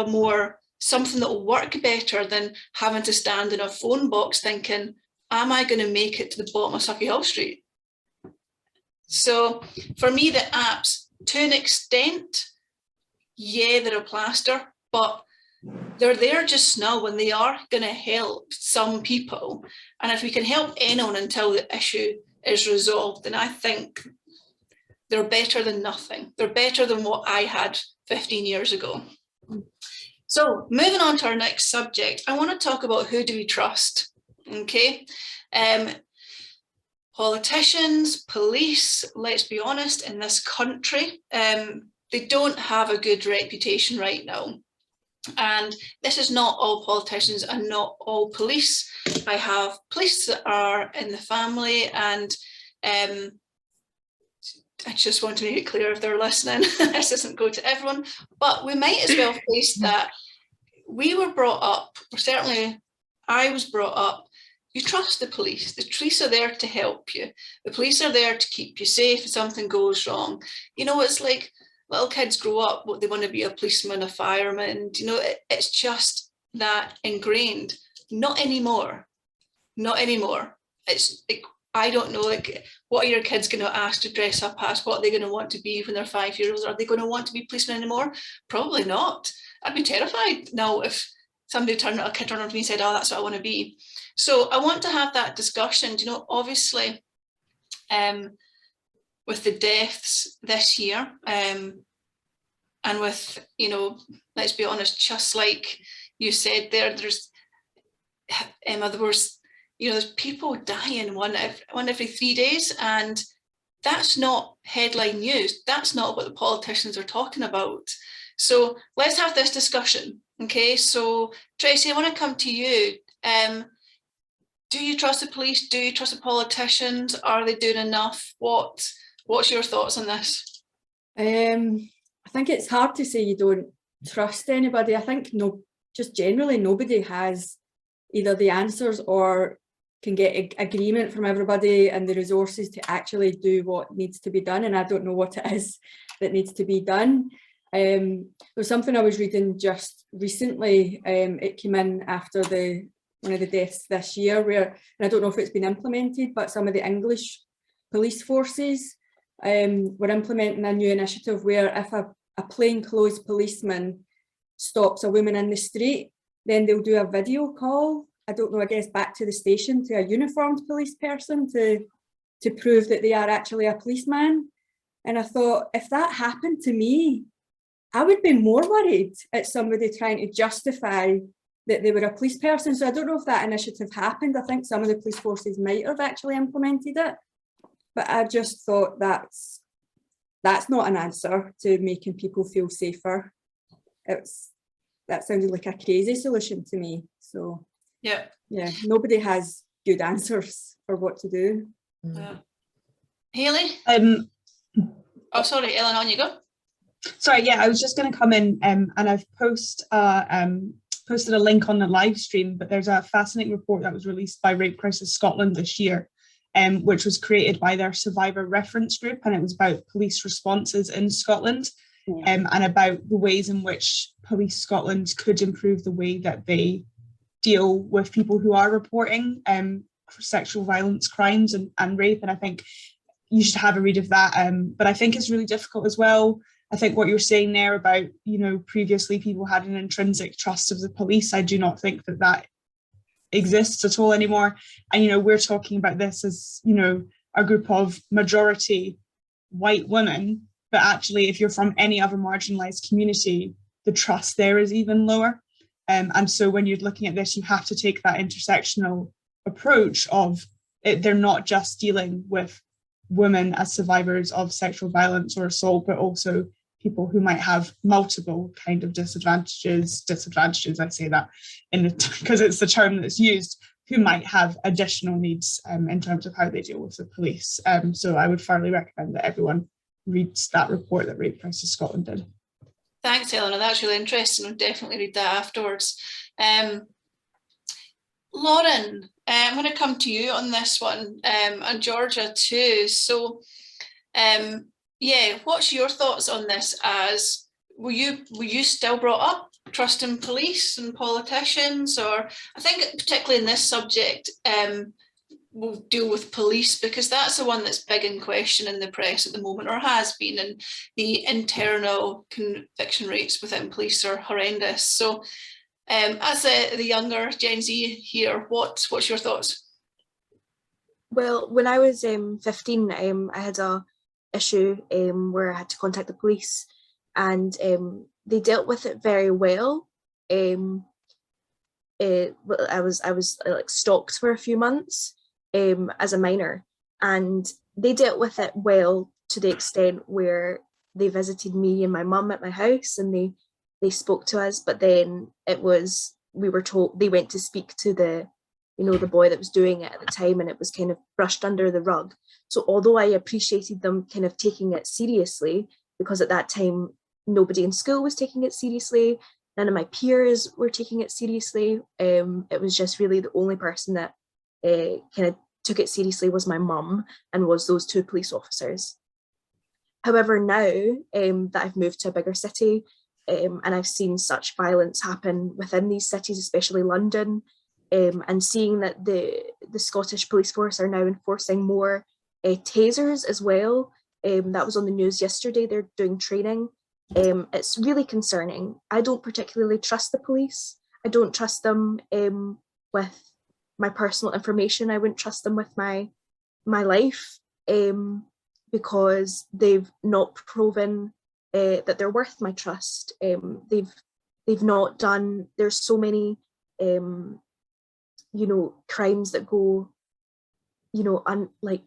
something that will work better than having to stand in a phone box thinking, am I going to make it to the bottom of Sucky Hall Street? So for me, the apps, to an extent, yeah, they're a plaster, but they're there just now when they are going to help some people. And if we can help anyone until the issue is resolved, then I think they're better than nothing. They're better than what I had 15 years ago. So moving on to our next subject, I want to talk about who do we trust, okay? Politicians, police, let's be honest, in this country, they don't have a good reputation right now. And this is not all politicians and not all police. I have police that are in the family, and I just want to make it clear if they're listening, this doesn't go to everyone, but we might as well face that we were brought up, or certainly I was brought up, you trust the police. The police are there to help you. The police are there to keep you safe if something goes wrong. You know, it's like little kids grow up, what they want to be, a policeman, a fireman. You know, it's just that ingrained. Not anymore. Not anymore. It's like, I don't know, like, what are your kids going to ask to dress up as? What are they going to want to be when they're 5 years old? Are they going to want to be policemen anymore? Probably not. I'd be terrified now if somebody a kid turned around to me and said, oh, that's what I want to be. So I want to have that discussion, you know, obviously, with the deaths this year, and with, you know, let's be honest, just like you said there's, Emma, there was, you know, there's people dying one every 3 days, and that's not headline news. That's not what the politicians are talking about. So let's have this discussion, okay? So Tracy, I want to come to you. Do you trust the police? Do you trust the politicians? Are they doing enough? What's your thoughts on this? I think it's hard to say you don't trust anybody. I think just generally nobody has either the answers or can get agreement from everybody and the resources to actually do what needs to be done. And I don't know what it is that needs to be done. There was something I was reading just recently. It came in after one of the deaths this year, where, and I don't know if it's been implemented, but some of the English police forces were implementing a new initiative where if a plainclothes policeman stops a woman in the street, then they'll do a video call, I don't know, I guess back to the station, to a uniformed police person to prove that they are actually a policeman. And I thought, if that happened to me, I would be more worried at somebody trying to justify that they were a police person. So I don't know if that initiative happened. I think some of the police forces might have actually implemented it, but I just thought that's not an answer to making people feel safer. That sounded like a crazy solution to me. So yeah, nobody has good answers for what to do. Yeah. Hayley? Oh, sorry, Ellen, on you go. Sorry, yeah, I was just going to come in and I've posted a link on the live stream, but there's a fascinating report that was released by Rape Crisis Scotland this year, which was created by their Survivor reference group, and it was about police responses in Scotland, and about the ways in which Police Scotland could improve the way that they deal with people who are reporting sexual violence crimes and rape. And I think you should have a read of that. But I think it's really difficult as well. I think what you're saying there about, you know, previously people had an intrinsic trust of the police, I do not think that exists at all anymore. And, you know, we're talking about this as, you know, a group of majority white women, but actually if you're from any other marginalized community, the trust there is even lower. And so when you're looking at this, you have to take that intersectional approach of it. They're not just dealing with women as survivors of sexual violence or assault, but also people who might have multiple kind of disadvantages, I say that because it's the term that's used, who might have additional needs in terms of how they deal with the police. So I would thoroughly recommend that everyone reads that report that Rape Crisis Scotland did. Thanks, Eleanor. That's really interesting. I'll definitely read that afterwards. Lauren, I'm going to come to you on this one, and Georgia too. So, yeah, what's your thoughts on this? As were you still brought up trusting police and politicians, or I think particularly in this subject, we'll deal with police because that's the one that's big in question in the press at the moment, or has been, and the internal conviction rates within police are horrendous. So as the younger Gen Z here, what's your thoughts? Well, when I was 15, I had a issue where I had to contact the police, and they dealt with it very well. I was like stalked for a few months as a minor, and they dealt with it well to the extent where they visited me and my mum at my house, and they spoke to us. But then we were told they went to speak to the boy that was doing it at the time, and it was kind of brushed under the rug. So although I appreciated them kind of taking it seriously, because at that time nobody in school was taking it seriously, none of my peers were taking it seriously, it was just really the only person that kind of took it seriously was my mum, and was those two police officers. However, now that I've moved to a bigger city, and I've seen such violence happen within these cities, especially London, and seeing that the the Scottish police force are now enforcing more tasers as well. That was on the news yesterday. They're doing training. It's really concerning. I don't particularly trust the police. I don't trust them with my personal information. I wouldn't trust them with my life because they've not proven that they're worth my trust. They've not done. There's so many crimes that go, like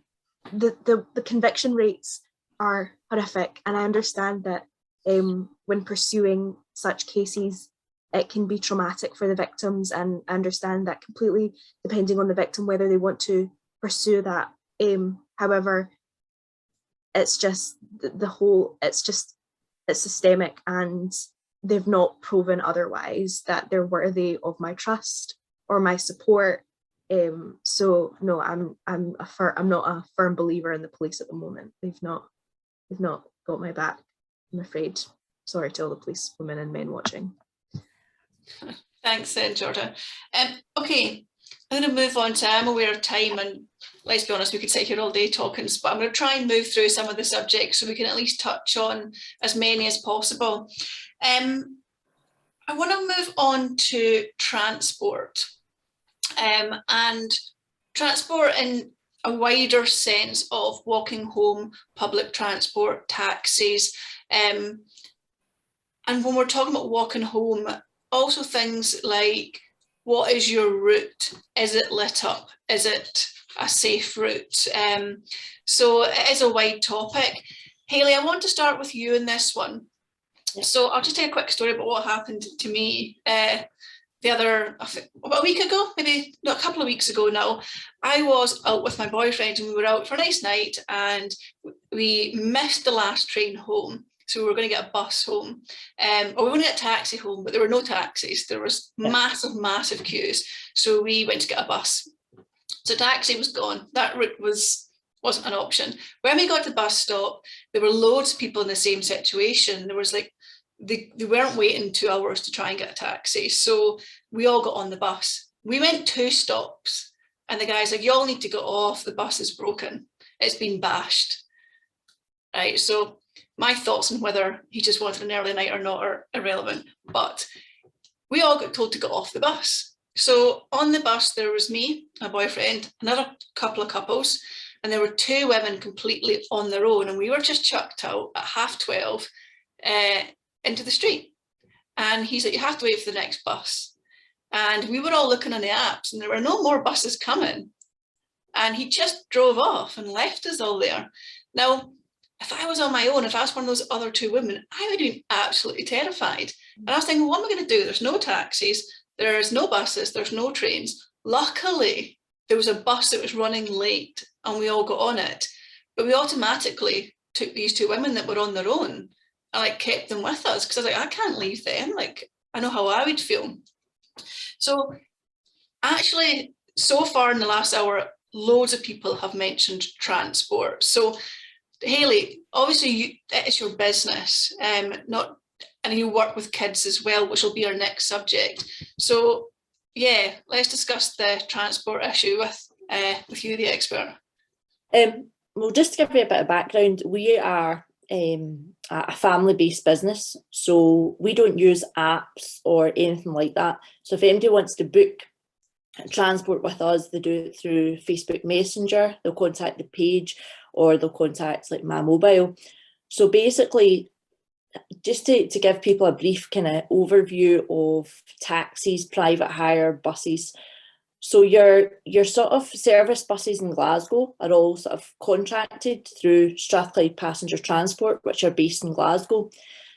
the conviction rates are horrific, and I understand that when pursuing such cases, it can be traumatic for the victims, and I understand that completely, depending on the victim whether they want to pursue that. However, it's just it's systemic, and they've not proven otherwise that they're worthy of my trust or my support. So no, I'm not a firm believer in the police at the moment. They've not got my back, I'm afraid. Sorry to all the police women and men watching. Thanks, Georgia. Okay, I'm going to move on to, I'm aware of time, and let's be honest, we could sit here all day talking, but I'm going to try and move through some of the subjects so we can at least touch on as many as possible. I want to move on to transport, and transport in a wider sense of walking home, public transport, taxis, and when we're talking about walking home, also things like, what is your route? Is it lit up? Is it a safe route? So it is a wide topic. Hayley, I want to start with you in this one. So I'll just tell you a quick story about what happened to me about a week ago, maybe not, a couple of weeks ago now. I was out with my boyfriend and we were out for a nice night, and we missed the last train home. So we were going to get a bus home, or we were going to get a taxi home, but there were no taxis. There was massive queues. So we went to get a bus. So taxi was gone. That route wasn't an option. When we got to the bus stop, there were loads of people in the same situation. There was like, they weren't waiting 2 hours to try and get a taxi. So we all got on the bus. We went 2 stops, and the guy's like, you all need to get off. The bus is broken. It's been bashed. Right. So my thoughts on whether he just wanted an early night or not are irrelevant, but we all got told to get off the bus. So on the bus, there was me, my boyfriend, another couple of couples, and there were 2 women completely on their own, and we were just chucked out at 12:30 into the street. And he's like, you have to wait for the next bus. And we were all looking on the apps, and there were no more buses coming. And he just drove off and left us all there. Now, if I was on my own, if I was one of those other 2 women, I would be absolutely terrified. And I was thinking, what am I going to do? There's no taxis, there's no buses, there's no trains. Luckily, there was a bus that was running late and we all got on it. But we automatically took these 2 women that were on their own and kept them with us, because I was like, I can't leave them. I know how I would feel. So actually, so far in the last hour, loads of people have mentioned transport. So Hayley, obviously it's your business, and you work with kids as well, which will be our next subject. So yeah, let's discuss the transport issue with you, the expert. Well, just to give you a bit of background, we are a family-based business, so we don't use apps or anything like that. So if anybody wants to book transport with us, they do it through Facebook Messenger. They'll contact the page, or they'll contact my mobile. So basically, just to give people a brief kind of overview of taxis, private hire, buses. So your sort of service buses in Glasgow are all sort of contracted through Strathclyde Passenger Transport, which are based in Glasgow.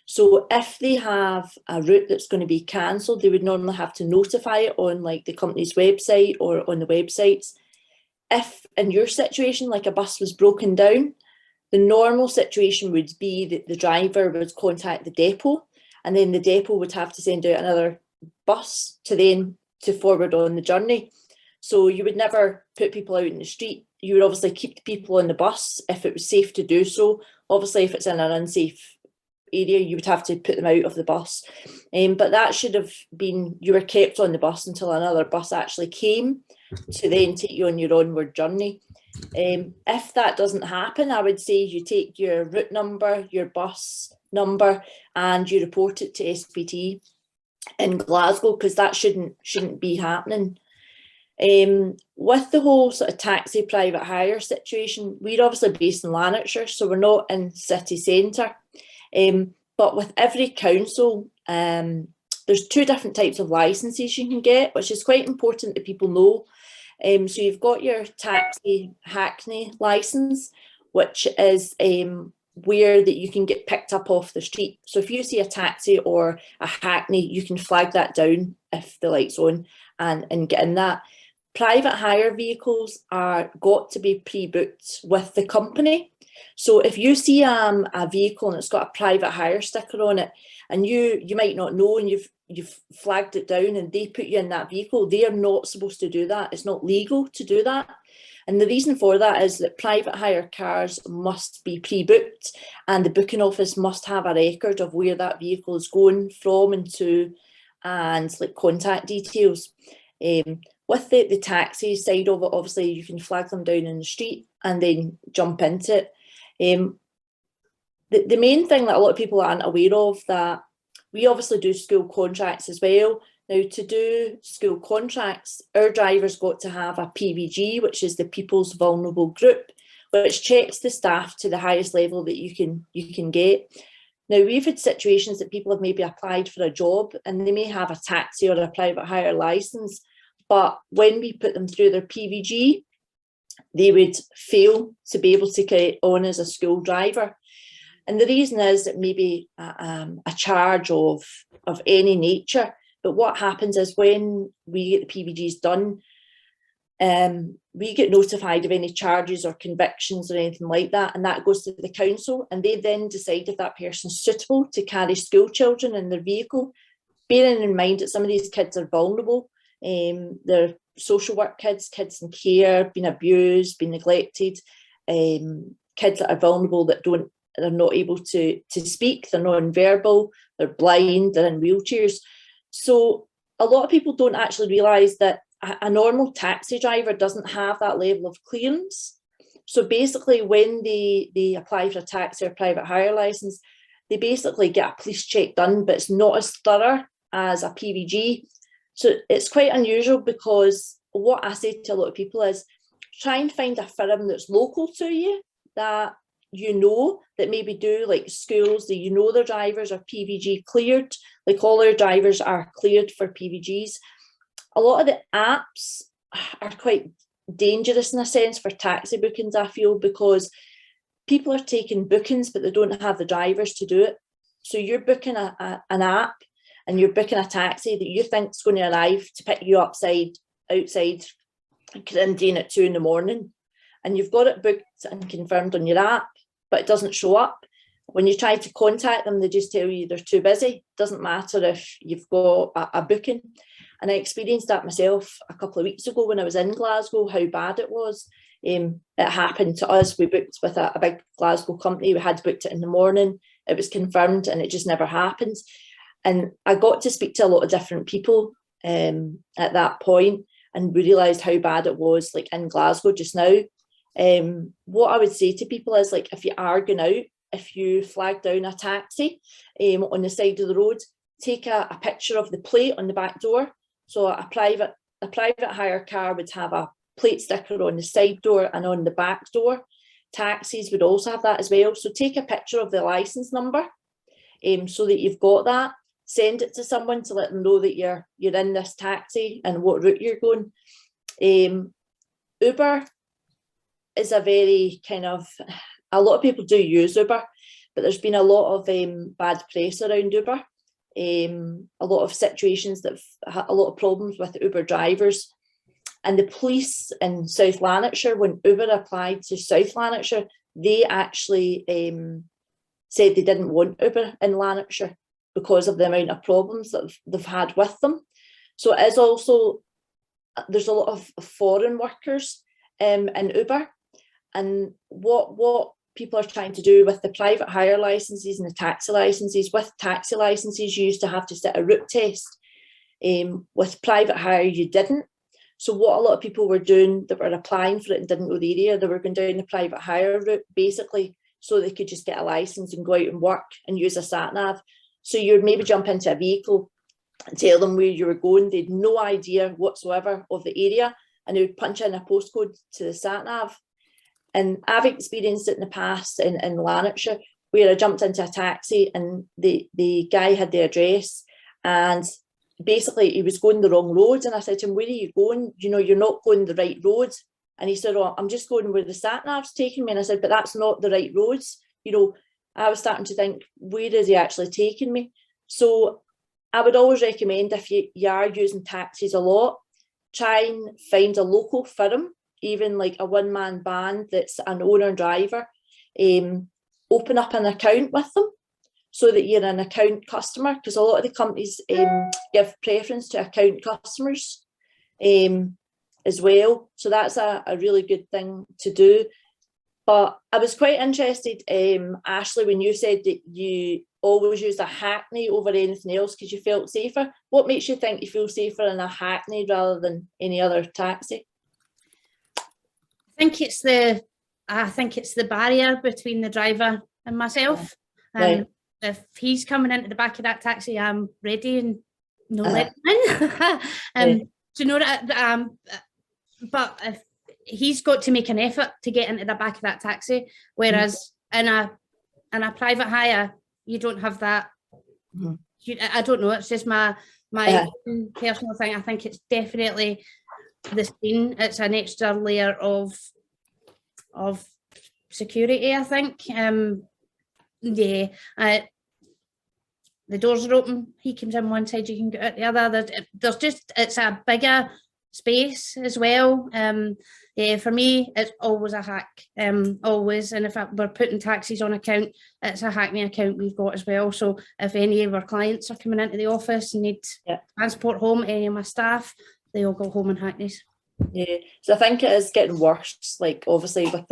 So if they have a route that's going to be cancelled, they would normally have to notify it on the company's website or on the websites. If in your situation, a bus was broken down, the normal situation would be that the driver would contact the depot, and then the depot would have to send out another bus to forward on the journey. So you would never put people out in the street. You would obviously keep the people on the bus if it was safe to do so. Obviously, if it's in an unsafe area, you would have to put them out of the bus. But that should have been, you were kept on the bus until another bus actually came to then take you on your onward journey. If that doesn't happen, I would say you take your route number, your bus number, and you report it to SPT in Glasgow, because that shouldn't be happening. With the whole sort of taxi private hire situation, we're obviously based in Lanarkshire, so we're not in city centre. But with every council, there's 2 different types of licences you can get, which is quite important that people know. So you've got your taxi hackney licence, which is where that you can get picked up off the street. So if you see a taxi or a hackney, you can flag that down if the light's on and get in that. Private hire vehicles are got to be pre-booked with the company. So if you see a vehicle and it's got a private hire sticker on it, and you might not know, and you've flagged it down and they put you in that vehicle, they are not supposed to do that. It's not legal to do that. And the reason for that is that private hire cars must be pre-booked, and the booking office must have a record of where that vehicle is going from and to, and like contact details. With the taxi side of it, obviously you can flag them down in the street and then jump into it. The main thing that a lot of people aren't aware of, that we obviously do school contracts as well. Now, to do school contracts, our drivers got to have a PVG, which is the People's Vulnerable Group, which checks the staff to the highest level that you can get. Now, we've had situations that people have maybe applied for a job and they may have a taxi or a private hire licence, but when we put them through their PVG, they would fail to be able to get on as a school driver. And the reason is that maybe a charge of any nature. But what happens is when we get the PVGs done, we get notified of any charges or convictions or anything like that, and that goes to the council, and they then decide if that person's suitable to carry school children in their vehicle, bearing in mind that some of these kids are vulnerable. They're social work kids in care, being abused, being neglected, kids that are vulnerable that are not able to speak, they're non-verbal, they're blind, they're in wheelchairs. So a lot of people don't actually realise that a normal taxi driver doesn't have that level of clearance. So basically when they apply for a taxi or private hire licence, they basically get a police check done, but it's not as thorough as a PVG. So it's quite unusual, because what I say to a lot of people is try and find a firm that's local to you, that you know, that maybe do like schools, that you know their drivers are PVG cleared. Like all our drivers are cleared for PVGs. A lot of the apps are quite dangerous in a sense for taxi bookings, I feel, because people are taking bookings but they don't have the drivers to do it. So you're booking an app and you're booking a taxi that you think is going to arrive to pick you outside Corinthian at 2 a.m, and you've got it booked and confirmed on your app, but it doesn't show up. When you try to contact them, they just tell you they're too busy. Doesn't matter if you've got a booking. And I experienced that myself a couple of weeks ago when I was in Glasgow, how bad it was. It happened to us. We booked with a big Glasgow company. We had booked it in the morning. It was confirmed and it just never happened. And I got to speak to a lot of different people at that point, and we realised how bad it was, like in Glasgow just now. What I would say to people is, like, if you are going out, if you flag down a taxi on the side of the road, take a picture of the plate on the back door. So a private hire car would have a plate sticker on the side door and on the back door. Taxis would also have that as well. So take a picture of the license number so that you've got that. Send it to someone to let them know that you're in this taxi and what route you're going. Uber is a very kind of, a lot of people do use Uber, but there's been a lot of bad press around Uber. A lot of situations that have had a lot of problems with Uber drivers. And the police in South Lanarkshire, when Uber applied to South Lanarkshire, they actually said they didn't want Uber in Lanarkshire because of the amount of problems that they've had with them. So it is also, there's a lot of foreign workers in Uber. And what people are trying to do with the private hire licenses and the taxi licenses. With taxi licenses, you used to have to sit a route test. With private hire, you didn't. So what a lot of people were doing that were applying for it and didn't know the area, they were going down the private hire route, basically, so they could just get a license and go out and work and use a sat-nav. So you would maybe jump into a vehicle and tell them where you were going. They had no idea whatsoever of the area, and they would punch in a postcode to the sat-nav. And I've experienced it in the past in Lanarkshire, where I jumped into a taxi and the guy had the address, and basically he was going the wrong road. And I said to him, where are you going? You know, you're not going the right road. And he said, oh, I'm just going where the sat-nav's taking me. And I said, but that's not the right roads. You know, I was starting to think, where is he actually taking me? So I would always recommend, if you are using taxis a lot, try and find a local firm, even like a one-man band that's an owner driver, open up an account with them so that you're an account customer, because a lot of the companies give preference to account customers as well. So that's a really good thing to do. But I was quite interested, Ashley, when you said that you always use a Hackney over anything else because you felt safer. What makes you think you feel safer in a Hackney rather than any other taxi? I think it's the barrier between the driver and myself. Right. If he's coming into the back of that taxi, I'm ready and no let him in. Do you know that? But if he's got to make an effort to get into the back of that taxi, whereas in a private hire, you don't have that. I don't know. It's just my personal thing. I think it's definitely the scene. It's an extra layer of security, I think. The doors are open. He comes in one side, you can go out the other. There's just, it's a bigger space as well. For me, it's always a hack, always. And if we're putting taxis on account, it's a Hackney account we've got as well. So if any of our clients are coming into the office and need transport home, any of my staff, they all go home in Hackneys. Yeah, so I think it is getting worse, like obviously with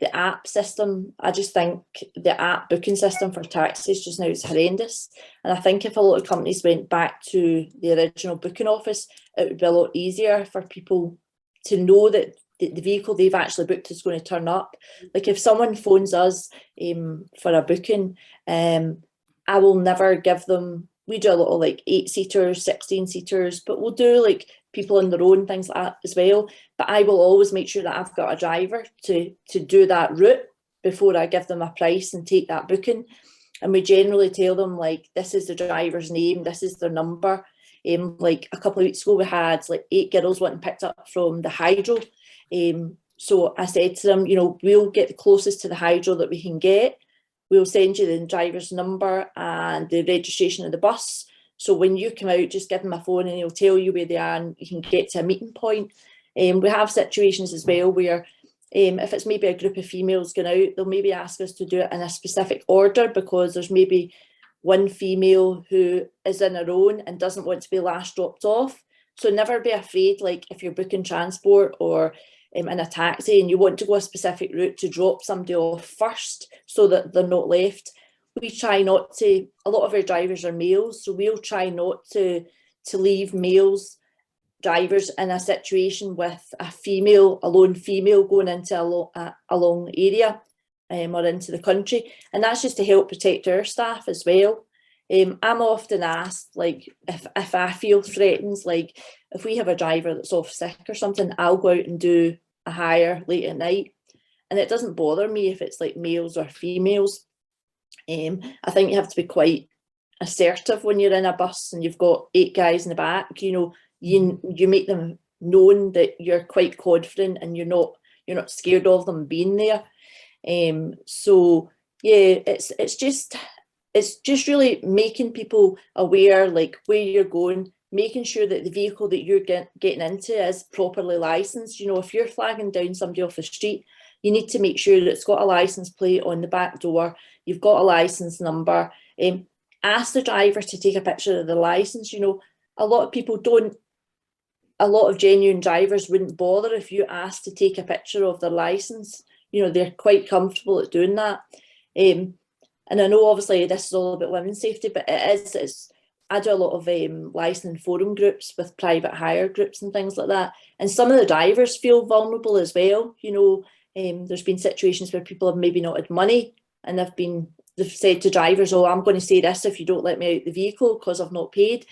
the app system. I just think the app booking system for taxis just now is horrendous. And I think if a lot of companies went back to the original booking office, it would be a lot easier for people to know that the vehicle they've actually booked is going to turn up. Like if someone phones us for a booking, I will never give them, we do a lot of like 8-seaters, 16-seaters, but we'll do like people on their own, things like that as well. But I will always make sure that I've got a driver to do that route before I give them a price and take that booking. And we generally tell them, like, this is the driver's name, this is their number. Like a couple of weeks ago, we had like 8 girls wanting picked up from the hydro. So I said to them, you know, we'll get the closest to the hydro that we can get. We'll send you the driver's number and the registration of the bus. So when you come out, just give them a phone and he'll tell you where they are and you can get to a meeting point. We have situations as well where if it's maybe a group of females going out, they'll maybe ask us to do it in a specific order because there's maybe one female who is in her own and doesn't want to be last dropped off. So never be afraid, like if you're booking transport or in a taxi and you want to go a specific route, to drop somebody off first so that they're not left. We try not to, a lot of our drivers are males, so we'll try not to leave males drivers in a situation with a lone female going into a long area or into the country. And that's just to help protect our staff as well. I'm often asked, like, if I feel threatened, like if we have a driver that's off sick or something, I'll go out and do a hire late at night. And it doesn't bother me if it's like males or females. I think you have to be quite assertive when you're in a bus and you've got 8 guys in the back. You know, you make them known that you're quite confident and you're not scared of them being there. So yeah, it's just really making people aware, like where you're going, making sure that the vehicle that you're getting into is properly licensed. You know, if you're flagging down somebody off the street, you need to make sure that it's got a license plate on the back door, you've got a license number. Ask the driver to take a picture of the license. You know, a lot of genuine drivers wouldn't bother if you asked to take a picture of their license. you know, they're quite comfortable at doing that. And I know obviously this is all about women's safety, but I do a lot of licensing forum groups with private hire groups and things like that. And some of the drivers feel vulnerable as well. You know, there's been situations where people have maybe not had money and they've said to drivers, oh, I'm going to say this if you don't let me out the vehicle because I've not paid.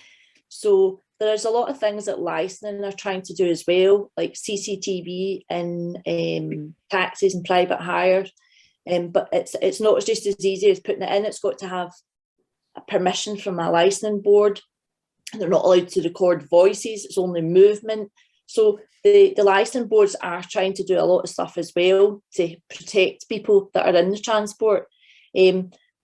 So there's a lot of things that licensing are trying to do as well, like CCTV in taxis and private hire. But it's not just as easy as putting it in. It's got to have a permission from a licensing board. They're not allowed to record voices. It's only movement. So the licensing boards are trying to do a lot of stuff as well to protect people that are in the transport.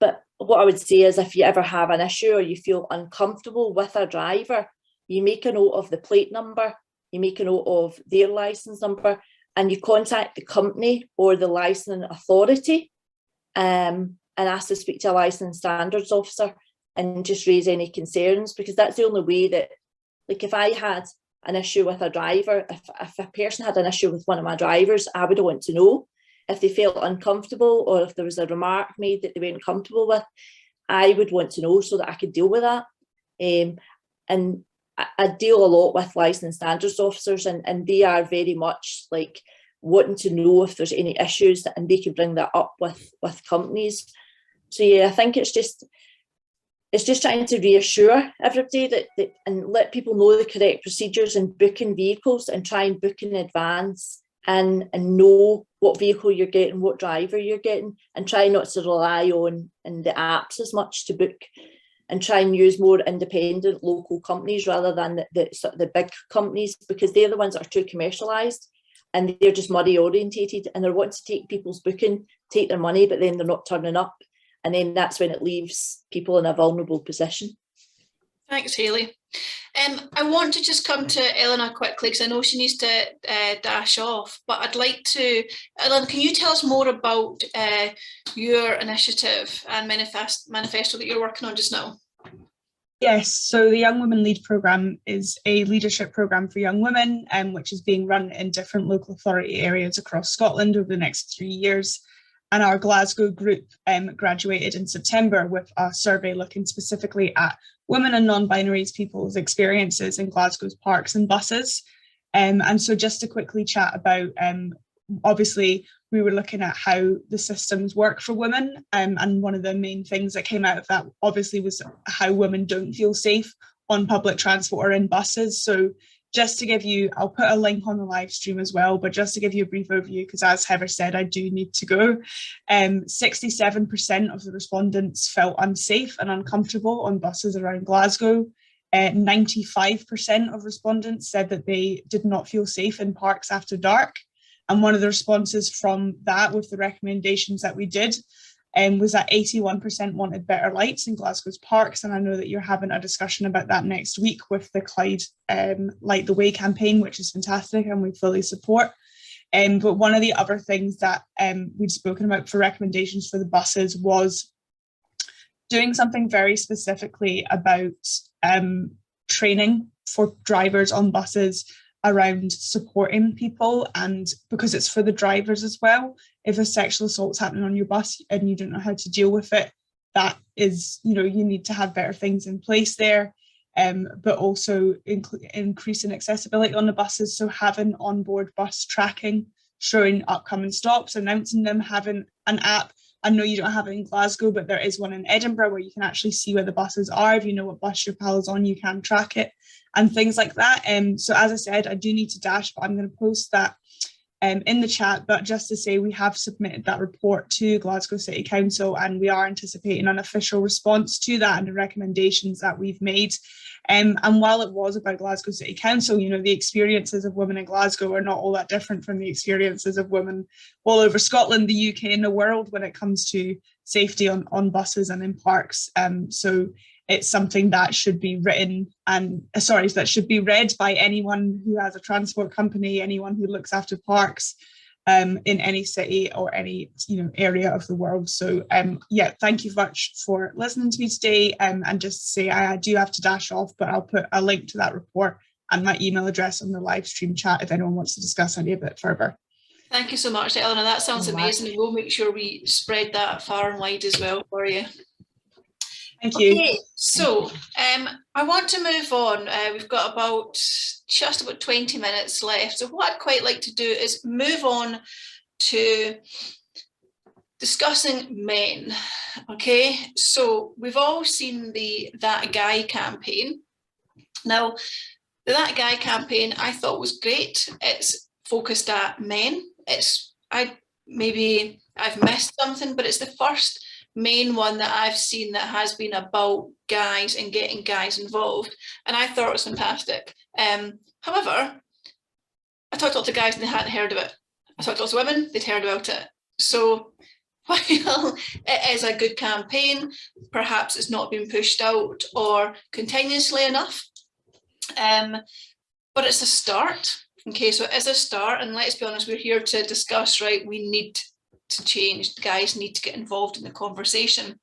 But what I would say is, if you ever have an issue or you feel uncomfortable with a driver, you make a note of the plate number, you make a note of their license number, and you contact the company or the licensing authority and ask to speak to a licensing standards officer and just raise any concerns, because that's the only way that, like, if I had an issue with a driver, if a person had an issue with one of my drivers, I would want to know. If they felt uncomfortable or if there was a remark made that they weren't comfortable with, I would want to know so that I could deal with that. And I deal a lot with licensing standards officers, and they are very much like wanting to know if there's any issues, and they can bring that up with companies. So yeah, I think it's just trying to reassure everybody that and let people know the correct procedures in booking vehicles, and try and book in advance and know what vehicle you're getting, what driver you're getting, and try not to rely on the apps as much to book, and try and use more independent local companies rather than the big companies, because they're the ones that are too commercialised and they're just money orientated, and they're wanting to take people's booking, take their money, but then they're not turning up. And then that's when it leaves people in a vulnerable position. Thanks, Hayley. I want to just come to Eleanor quickly, because I know she needs to dash off, but I'd like to, Eleanor, can you tell us more about your initiative and manifesto that you're working on just now? Yes, so the Young Women Lead programme is a leadership programme for young women, which is being run in different local authority areas across Scotland over the next 3 years. And our Glasgow group graduated in September with a survey looking specifically at women and non-binary people's experiences in Glasgow's parks and buses. And so just to quickly chat about, obviously, we were looking at how the systems work for women. And one of the main things that came out of that, obviously, was how women don't feel safe on public transport or in buses. So just to give you, I'll put a link on the live stream as well, but just to give you a brief overview, because as Heather said, I do need to go. 67% of the respondents felt unsafe and uncomfortable on buses around Glasgow. 95% of respondents said that they did not feel safe in parks after dark. And one of the responses from that, with the recommendations that we did, was that 81% wanted better lights in Glasgow's parks. And I know that you're having a discussion about that next week with the Clyde Light the Way campaign, which is fantastic and we fully support. But one of the other things that we'd spoken about for recommendations for the buses was doing something very specifically about training for drivers on buses around supporting people, and because it's for the drivers as well. If a sexual assault's happening on your bus and you don't know how to deal with it, that is, you know, you need to have better things in place there. But also increasing accessibility on the buses, so having onboard bus tracking, showing upcoming stops, announcing them, having an app. I know you don't have it in Glasgow, but there is one in Edinburgh where you can actually see where the buses are. If you know what bus your pal is on, you can track it and things like that. So as I said, I do need to dash, but I'm going to post that in the chat. But just to say, we have submitted that report to Glasgow City Council, and we are anticipating an official response to that and the recommendations that we've made. And while it was about Glasgow City Council, you know, the experiences of women in Glasgow are not all that different from the experiences of women all over Scotland, the UK and the world when it comes to safety on buses and in parks. So it's something that should be written and, that should be read by anyone who has a transport company, anyone who looks after parks in any city or any, you know, area of the world. So yeah, thank you much for listening to me today. And just to say, I do have to dash off, but I'll put a link to that report and my email address on the live stream chat if anyone wants to discuss any of it further. Thank you so much, Eleanor. That sounds amazing. We'll make sure we spread that far and wide as well for you. Thank you. Okay, so I want to move on. We've got just about 20 minutes left. So what I'd quite like to do is move on to discussing men. Okay, so we've all seen the That Guy campaign. Now, the That Guy campaign I thought was great. It's focused at men. Maybe I've missed something, but it's the first main one that I've seen that has been about guys and getting guys involved, and I thought it was fantastic. However, I talked to lots of guys and they hadn't heard of it. I talked to lots of women, they'd heard about it. So while it is a good campaign, perhaps it's not been pushed out or continuously enough, but it's a start. Okay, so it is a start, and let's be honest, we're here to discuss, right? We need to change. Guys need to get involved in the conversation.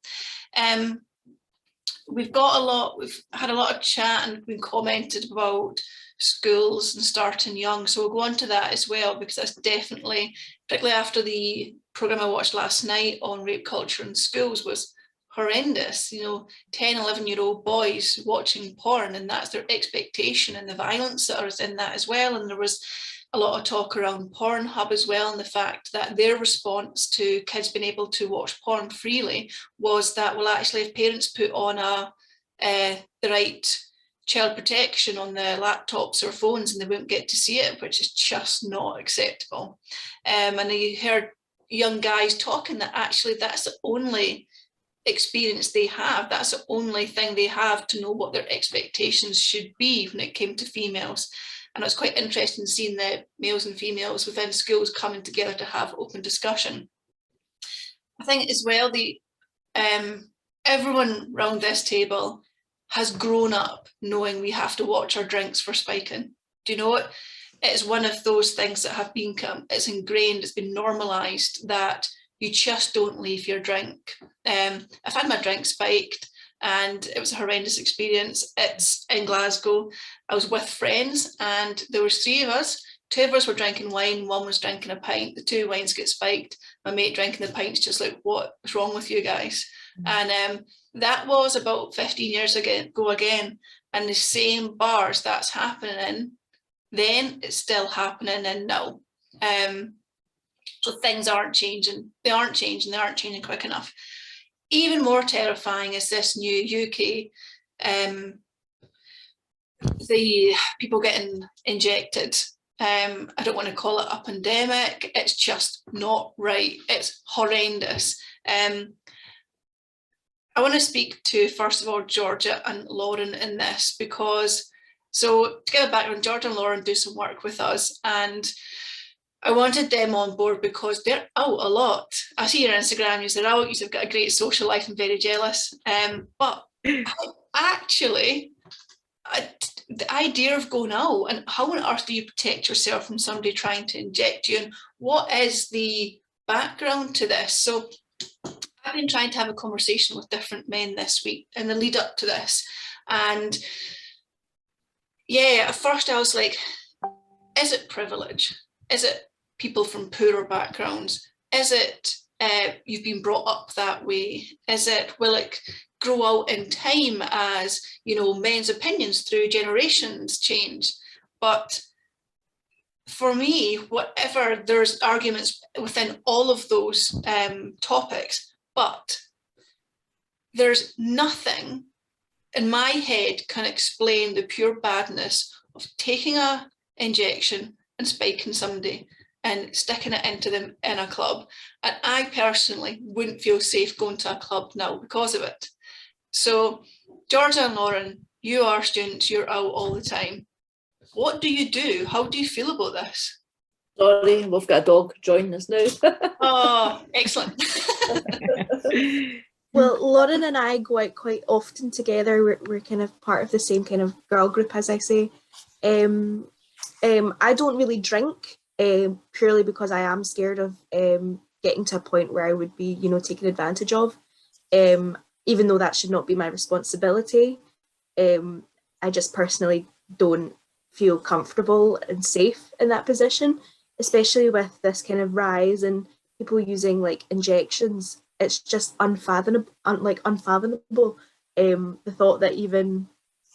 We've had a lot of chat and been commented about schools and starting young, so we'll go on to that as well, because that's definitely, particularly after the programme I watched last night on rape culture in schools, was horrendous. 10, 11-year-old boys watching porn, and that's their expectation, and the violence that is in that as well. And there was a lot of talk around Pornhub as well, and the fact that their response to kids being able to watch porn freely was that, well, actually, if parents put on the right child protection on the laptops or phones, and they won't get to see it, which is just not acceptable. And you heard young guys talking that actually that's the only experience they have, that's the only thing they have to know what their expectations should be when it came to females. And it's quite interesting seeing the males and females within schools coming together to have open discussion. I think as well, everyone around this table has grown up knowing we have to watch our drinks for spiking. Do you know what? It's one of those things that have become, it's ingrained, it's been normalised that you just don't leave your drink. I've had my drink spiked and it was a horrendous experience. It's in Glasgow. I was with friends and there was 3 of us. 2 of us were drinking wine, 1 was drinking a pint. The 2 wines get spiked. My mate drinking the pint's just like, what's wrong with you guys? And that was about 15 years ago again. And the same bars that's happening in, then it's still happening in now. So things aren't changing. They aren't changing. They aren't changing quick enough. Even more terrifying is this new UK, the people getting injected. I don't want to call it a pandemic. It's just not right. It's horrendous. I want to speak to, first of all, Georgia and Lauren in this, because, so to give a background, Georgia and Lauren do some work with us, and I wanted them on board because they're out a lot. I see your Instagram, you're out, you've got a great social life, I'm very jealous. But actually, the idea of going out, and how on earth do you protect yourself from somebody trying to inject you, and what is the background to this? So I've been trying to have a conversation with different men this week in the lead up to this. And yeah, at first I was like, is it privilege? Is it people from poorer backgrounds? Is it you've been brought up that way? Will it grow out in time as, men's opinions through generations change? But for me, whatever, there's arguments within all of those topics, but there's nothing in my head can explain the pure badness of taking an injection and spiking somebody and sticking it into them in a club. And I personally wouldn't feel safe going to a club now because of it. So Georgia and Lauren, you are students, you're out all the time. What do you do? How do you feel about this? Sorry, we've got a dog joining us now. Oh, excellent. Well, Lauren and I go out quite often together. We're kind of part of the same kind of girl group, as I say. I don't really drink purely because I am scared of getting to a point where I would be, taken advantage of, even though that should not be my responsibility. I just personally don't feel comfortable and safe in that position. especially with this kind of rise and people using like injections, it's just unfathomable. The thought that even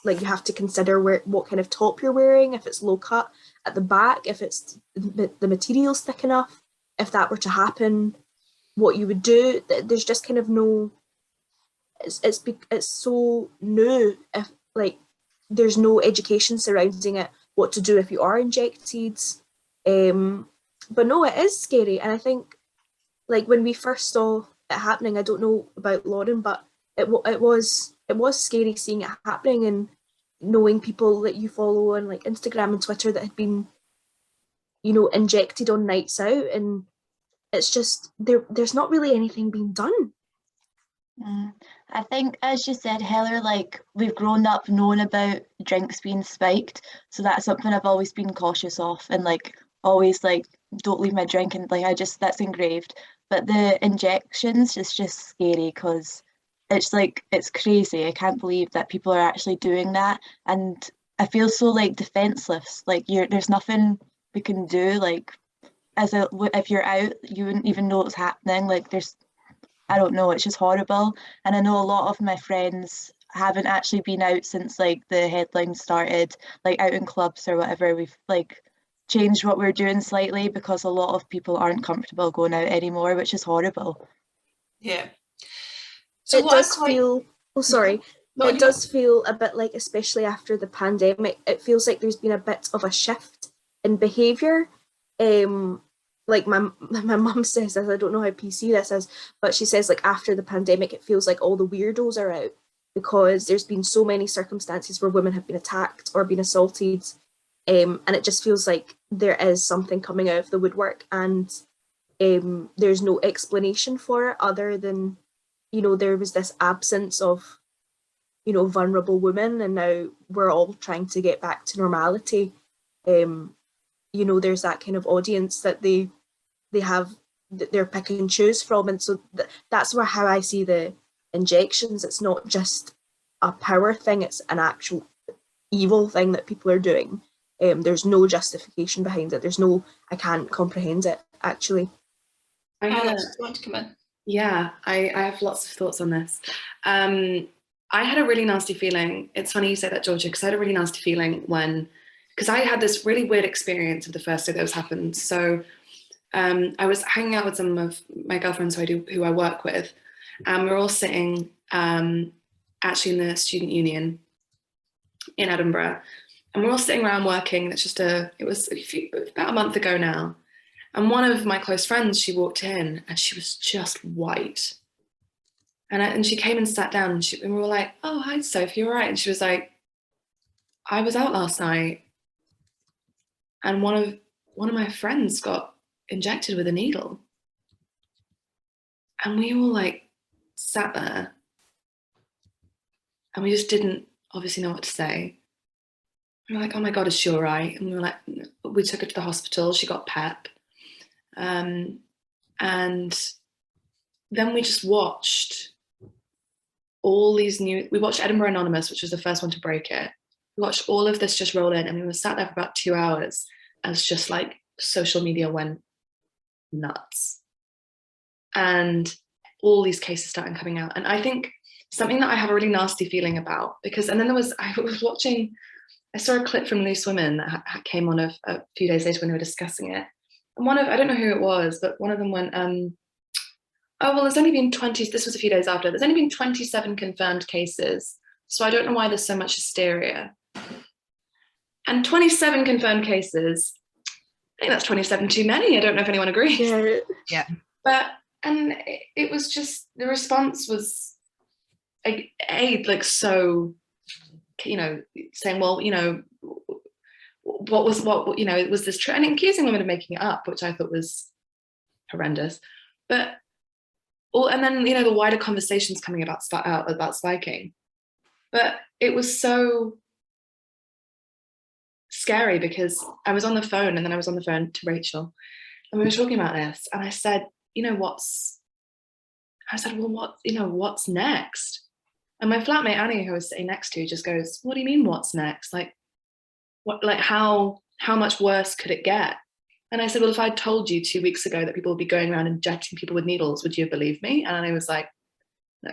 like you have to consider what kind of top you're wearing, if it's low cut at the back, if it's the material's thick enough, if that were to happen, what you would do. There's just kind of no. It's so new. If like there's no education surrounding it, what to do if you are injected. But no, it is scary, and I think like when we first saw it happening, I don't know about Lauren, but it was scary seeing it happening and knowing people that you follow on like Instagram and Twitter that had been, injected on nights out, and it's just there's not really anything being done. I think, as you said, Heather, like we've grown up knowing about drinks being spiked, so that's something I've always been cautious of, and like always like don't leave my drink, and like that's engraved. But the injections is just scary because it's like it's crazy. I can't believe that people are actually doing that, and I feel so like defenseless. Like there's nothing we can do. Like if you're out, you wouldn't even know what's happening. Like I don't know, it's just horrible. And I know a lot of my friends haven't actually been out since like the headlines started, like out in clubs or whatever. We've like changed what we're doing slightly because a lot of people aren't comfortable going out anymore, which is horrible. Yeah. So it does feel, it does feel a bit like, especially after the pandemic, it feels like there's been a bit of a shift in behaviour. Like my mum says this, I don't know how PC this is, but she says like after the pandemic, it feels like all the weirdos are out because there's been so many circumstances where women have been attacked or been assaulted, and it just feels like there is something coming out of the woodwork, and there's no explanation for it other than, there was this absence of, vulnerable women, and now we're all trying to get back to normality. There's that kind of audience that they have, that they're pick and choose from, and so that's how I see the injections. It's not just a power thing, it's an actual evil thing that people are doing. There's no justification behind it. I can't comprehend it, actually. Alex, want to come in? Yeah, I have lots of thoughts on this. I had a really nasty feeling. It's funny you say that, Georgia, because I had a really nasty feeling because I had this really weird experience of the first day that was happened. So I was hanging out with some of my girlfriends who I work with, and we're all sitting actually in the student union in Edinburgh, and we're all sitting around working. It was about a month ago now. And one of my close friends, she walked in and she was just white. And she came and sat down, and we were all like, "Oh, hi, Sophie, you all right?" And she was like, "I was out last night, and one of my friends got injected with a needle." And we all like sat there, and we just didn't obviously know what to say. We were like, "Oh my God, is she all right?" And we were like, we took her to the hospital. She got PEP. And then we just watched we watched Edinburgh Anonymous, which was the first one to break it. We watched all of this just roll in, and we were sat there for about 2 hours as just like social media went nuts. And all these cases started coming out. And I think something that I have a really nasty feeling about, and then I saw a clip from Loose Women that came on a few days later when we were discussing it. And I don't know who it was, but one of them went, "Oh, well, there's only been 20, this was a few days after, there's only been 27 confirmed cases. So I don't know why there's so much hysteria." And 27 confirmed cases, I think that's 27 too many. I don't know if anyone agrees. Yeah. And it was just, the response was like so, saying, well, was this true? And accusing women of making it up, which I thought was horrendous. But and then the wider conversations coming about spiking. But it was so scary because I was on the phone, and then I was on the phone to Rachel, and we were talking about this, and I said, what's next? And my flatmate Annie, who I was sitting next to, just goes, "What do you mean, what's next? Like, what? Like, how much worse could it get?" And I said, well, if I told you 2 weeks ago that people would be going around injecting people with needles, would you believe me? And I was like, no,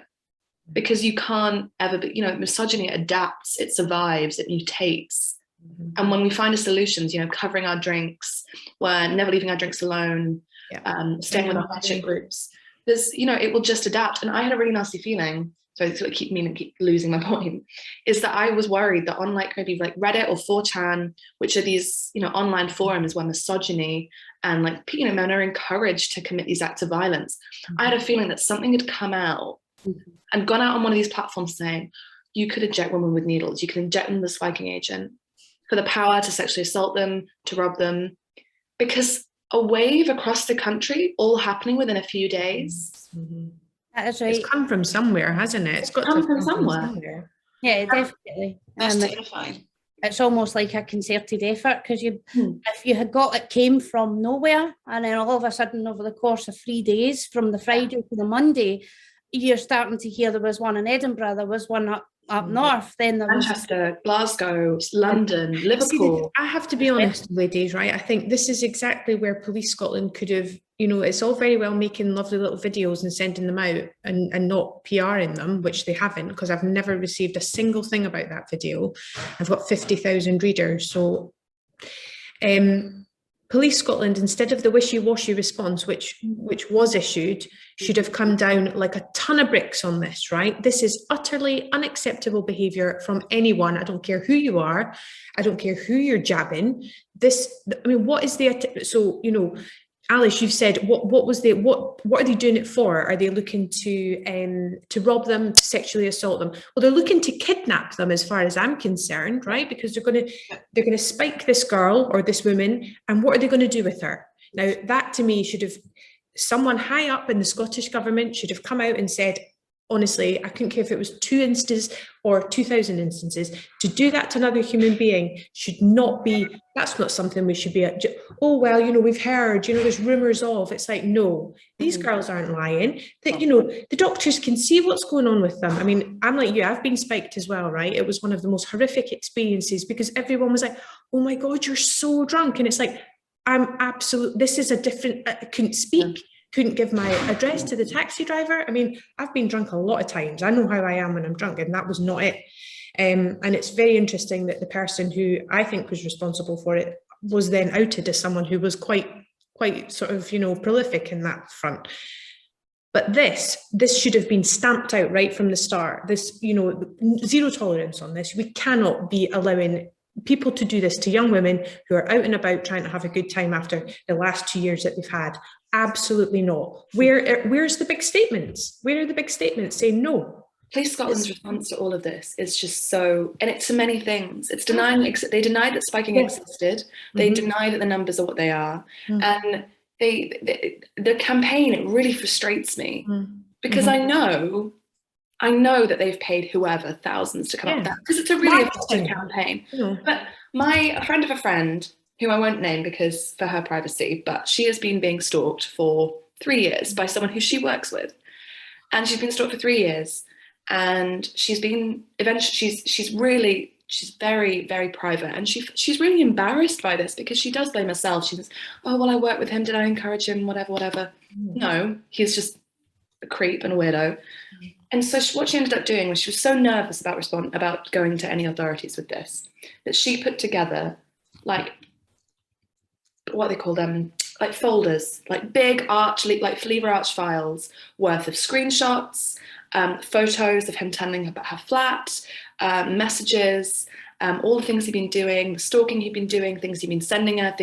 because you can't ever be, you know, misogyny adapts, it survives, it mutates. And when we find a solutions, you know, covering our drinks, we're never leaving our drinks alone, staying with our friendship groups, there's, you know, it will just adapt. And I had a really nasty feeling, so I keep losing my point, is that I was worried that on like maybe like Reddit or 4chan, which are these, you know, online forums where misogyny and like, you know, men are encouraged to commit these acts of violence. I had a feeling that something had come out and gone out on one of these platforms saying, you could inject women with needles, you could inject them with a spiking agent for the power to sexually assault them, to rob them, because a wave across the country, all happening within a few days. That is right. It's come from somewhere, hasn't it? It's got to come have from come somewhere. Yeah, definitely. That's terrifying. It's almost like a concerted effort, because if you had got it came from nowhere, and then all of a sudden over the course of 3 days, from the Friday to the Monday, you're starting to hear there was one in Edinburgh, there was one up north, then there was Manchester, Glasgow, London, Liverpool. See, I have to be honest, ladies, right? I think this is exactly where Police Scotland could have, you know, it's all very well making lovely little videos and sending them out and not PRing them, which they haven't, because I've never received a single thing about that video. I've got 50,000 readers. So Police Scotland, instead of the wishy-washy response, which was issued, should have come down like a ton of bricks on this, right? This is utterly unacceptable behaviour from anyone. I don't care who you are. I don't care who you're jabbing. This, I mean, what is the, so, you know, Alice, you've said, what are they doing it for? Are they looking to rob them, to sexually assault them? Well, they're looking to kidnap them, as far as I'm concerned, right? Because they're going to spike this girl or this woman, and what are they going to do with her? Now, that to me should have, someone high up in the Scottish government should have come out and said, honestly, I couldn't care if it was 2 instances or 2,000 instances. To do that to another human being should not be, that's not something we should be, oh, well, you know, we've heard, you know, there's rumours of, it's like, no, these girls aren't lying. That, you know, the doctors can see what's going on with them. I mean, I'm like you, I've been spiked as well, right? It was one of the most horrific experiences, because everyone was like, oh my God, you're so drunk. And it's like, I'm absolute, this is a different, I couldn't speak. Couldn't give my address to the taxi driver. I mean, I've been drunk a lot of times. I know how I am when I'm drunk, and that was not it. And it's very interesting that the person who I think was responsible for it was then outed as someone who was quite sort of, you know, prolific in that front. But this should have been stamped out right from the start. This, you know, zero tolerance on this. We cannot be allowing people to do this to young women who are out and about trying to have a good time after the last 2 years that they've had. Absolutely not. Where's the big statements? Where are the big statements saying no? Police Scotland's response to all of this is just so, and it's to many things. It's denying, they denied that spiking existed. They deny that the numbers are what they are. And the campaign, it really frustrates me because I know that they've paid whoever thousands to come up with that, because it's a really effective campaign. But a friend of a friend, who I won't name because for her privacy, but she has been being stalked for 3 years by someone who she works with. And she's been stalked for 3 years. And she's very, very private. And she's really embarrassed by this, because she does blame herself. She says, oh, well, I work with him. Did I encourage him? Whatever. No, he's a creep and a weirdo. And so what she ended up doing was, she was so nervous about going to any authorities with this, that she put together like, what they call them, like folders, like big like lever arch files worth of screenshots, photos of him telling about her flat, messages, all the things he'd been doing, the stalking he'd been doing, things he'd been sending her,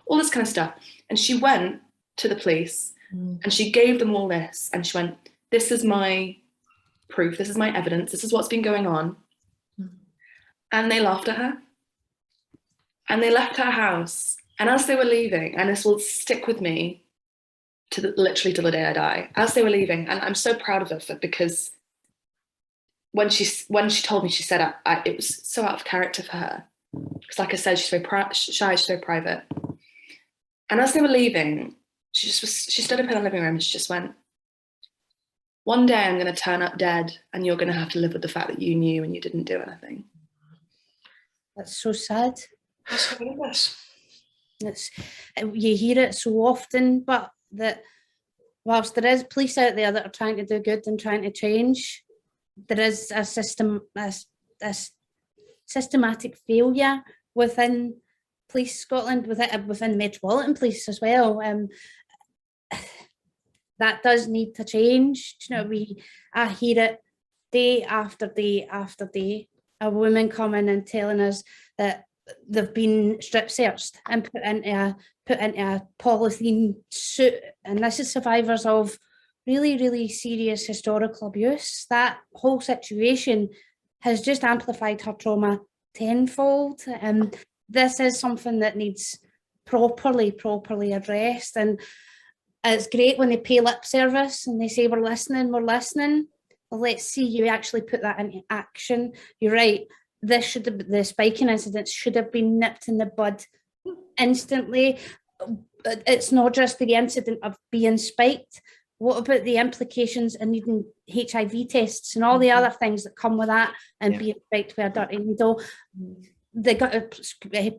all this kind of stuff. And she went to the police and she gave them all this, and she went, this is my proof, this is my evidence, this is what's been going on. And they laughed at her. And they left her house. And as they were leaving, and this will stick with me literally till the day I die, as they were leaving, and I'm so proud of her because when she told me, she said it was so out of character for her. Because like I said, she's very shy, she's very private. And as they were leaving, she stood up in the living room and she just went, one day I'm going to turn up dead and you're going to have to live with the fact that you knew and you didn't do anything. That's so sad. That's horrendous. You hear it so often, but that whilst there is police out there that are trying to do good and trying to change, there is a systematic failure within Police Scotland, within the Metropolitan Police as well. That does need to change. You know, I hear it day after day after day. A woman coming and telling us that they've been strip searched and put into a polythene suit, and this is survivors of really, really serious historical abuse. That whole situation has just amplified her trauma tenfold. This is something that needs properly addressed, and it's great when they pay lip service and they say we're listening. Well, let's see you actually put that into action. You're right, the spiking incidents should have been nipped in the bud instantly. It's not just the incident of being spiked. What about the implications in needing HIV tests and all the other things that come with that, and being spiked with a dirty needle?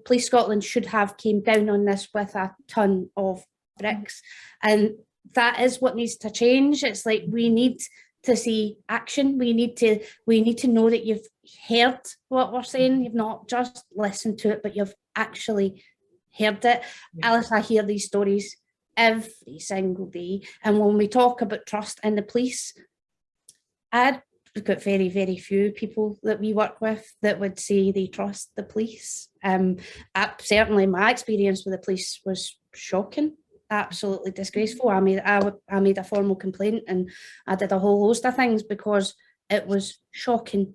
Police Scotland should have came down on this with a ton of bricks, and that is what needs to change. It's like we need to see action. We need to know that you've heard what we're saying. You've not just listened to it, but you've actually heard it. Alice, I hear these stories every single day, and when we talk about trust in the police, we've got very, very few people that we work with that would say they trust the police. Certainly my experience with the police was shocking, absolutely disgraceful. I made a formal complaint, and I did a whole host of things because it was shocking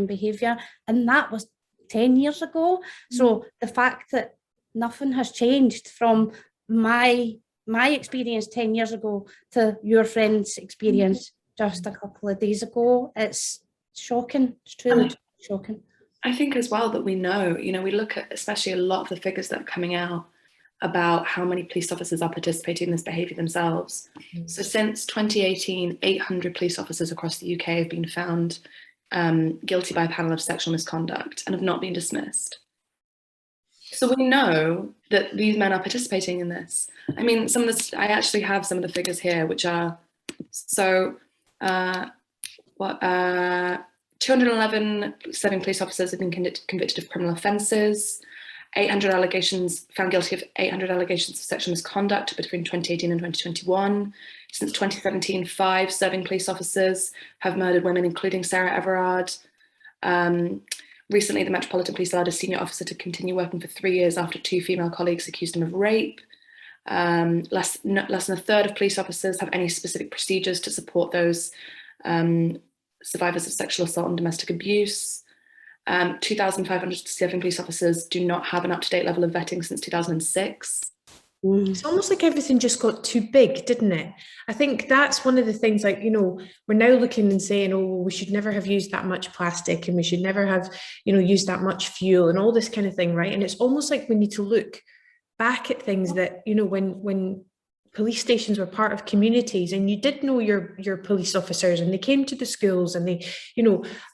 behaviour, and that was 10 years ago. So the fact that nothing has changed from my experience 10 years ago to your friend's experience just a couple of days ago, it's shocking. It's truly shocking. I think as well that we know, we look at especially a lot of the figures that are coming out about how many police officers are participating in this behaviour themselves. So since 2018, 800 police officers across the UK have been found guilty by a panel of sexual misconduct and have not been dismissed. So we know that these men are participating in this. I mean, I actually have some of the figures here, which are, 211 serving police officers have been convicted of criminal offences, 800 allegations, found guilty of 800 allegations of sexual misconduct between 2018 and 2021. Since 2017, 5 serving police officers have murdered women, including Sarah Everard. Recently, the Metropolitan Police allowed a senior officer to continue working for 3 years after 2 female colleagues accused him of rape. Less than a third of police officers have any specific procedures to support those survivors of sexual assault and domestic abuse. 2,507 police officers do not have an up-to-date level of vetting since 2006. It's almost like everything just got too big, didn't it? I think that's one of the things, like, we're now looking and saying, oh, we should never have used that much plastic, and we should never have, used that much fuel and all this kind of thing, right? And it's almost like we need to look back at things that, when police stations were part of communities and you did know your police officers and they came to the schools and they,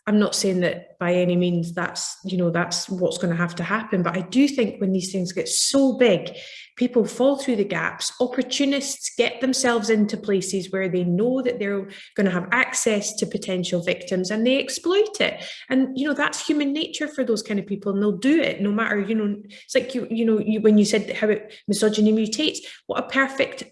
I'm not saying that by any means that's what's going to have to happen, but I do think when these things get so big, people fall through the gaps. Opportunists get themselves into places where they know that they're going to have access to potential victims, and they exploit it. And that's human nature for those kind of people, and they'll do it no matter. It's like when you said how misogyny mutates. What a perfect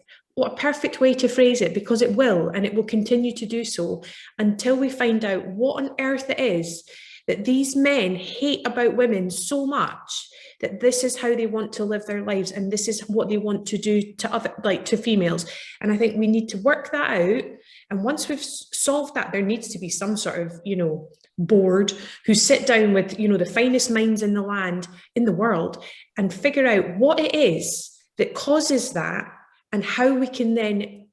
way to phrase it, because it will, and it will continue to do so until we find out what on earth it is that these men hate about women so much that this is how they want to live their lives, and this is what they want to do to females. And I think we need to work that out. And once we've solved that, there needs to be some sort of, board who sit down with, the finest minds in the land, in the world, and figure out what it is that causes that, and how we can then,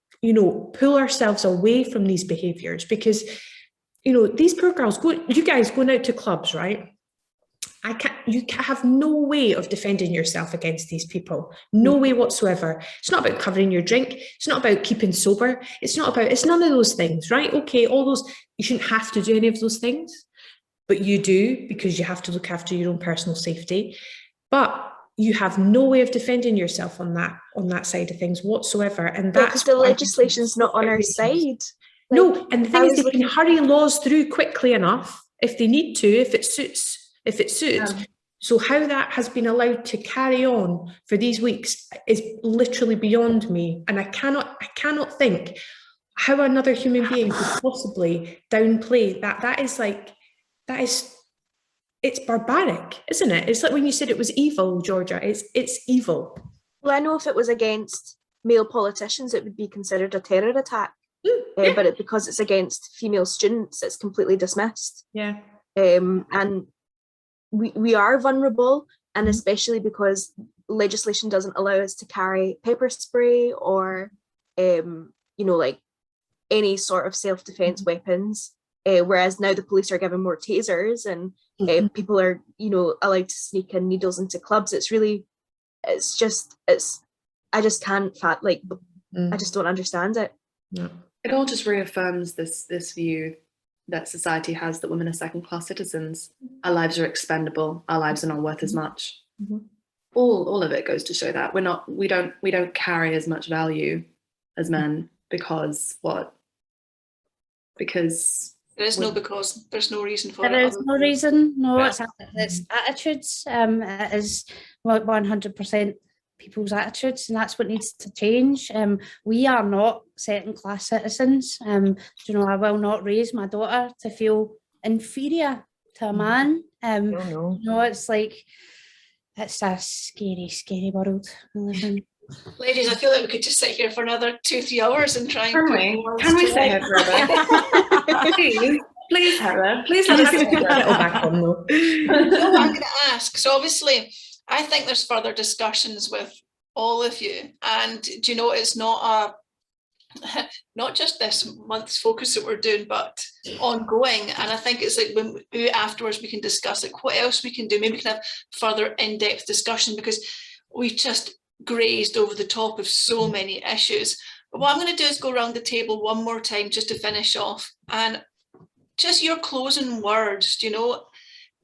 pull ourselves away from these behaviours. Because, these poor girls, you guys going out to clubs, right? You have no way of defending yourself against these people. No way whatsoever. It's not about covering your drink. It's not about keeping sober. It's none of those things, right? Okay, all those, you shouldn't have to do any of those things, but you do, because you have to look after your own personal safety. But you have no way of defending yourself on that side of things whatsoever. And that's because the legislation's not on our side. No, and the thing is, they can hurry laws through quickly enough if they need to, if it suits. So how that has been allowed to carry on for these weeks is literally beyond me. And I cannot think how another human being could possibly downplay that. It's barbaric, isn't it? It's like when you said it was evil, Georgia. It's evil. Well, I know if it was against male politicians, it would be considered a terror attack. But because it's against female students, it's completely dismissed. Yeah. And we are vulnerable, and especially because legislation doesn't allow us to carry pepper spray or, like any sort of self-defense weapons. Whereas now the police are given more tasers, and people are, allowed to sneak in needles into clubs. I just can't I just don't understand it. No. It all just reaffirms this view that society has that women are second-class citizens. Our lives are expendable. Our lives are not worth as much. All of it goes to show that we don't carry as much value as men because what? Because there's no reason for it. There is no reason. No, it's attitudes. It is 100% people's attitudes, and that's what needs to change. We are not second-class citizens. I will not raise my daughter to feel inferior to a man. It's like, it's a scary, scary world we live in. Ladies, I feel like we could just sit here for another 2-3 hours and try and Can we sit here forever? Please, Heather. Please let us get back on though. No, I'm going to ask. So obviously, I think there's further discussions with all of you, and it's not just this month's focus that we're doing, but ongoing. And I think it's like when afterwards we can discuss what else we can do. Maybe we can have further in-depth discussion, because we've just grazed over the top of so many issues. But what I'm going to do is go around the table one more time just to finish off, and just your closing words,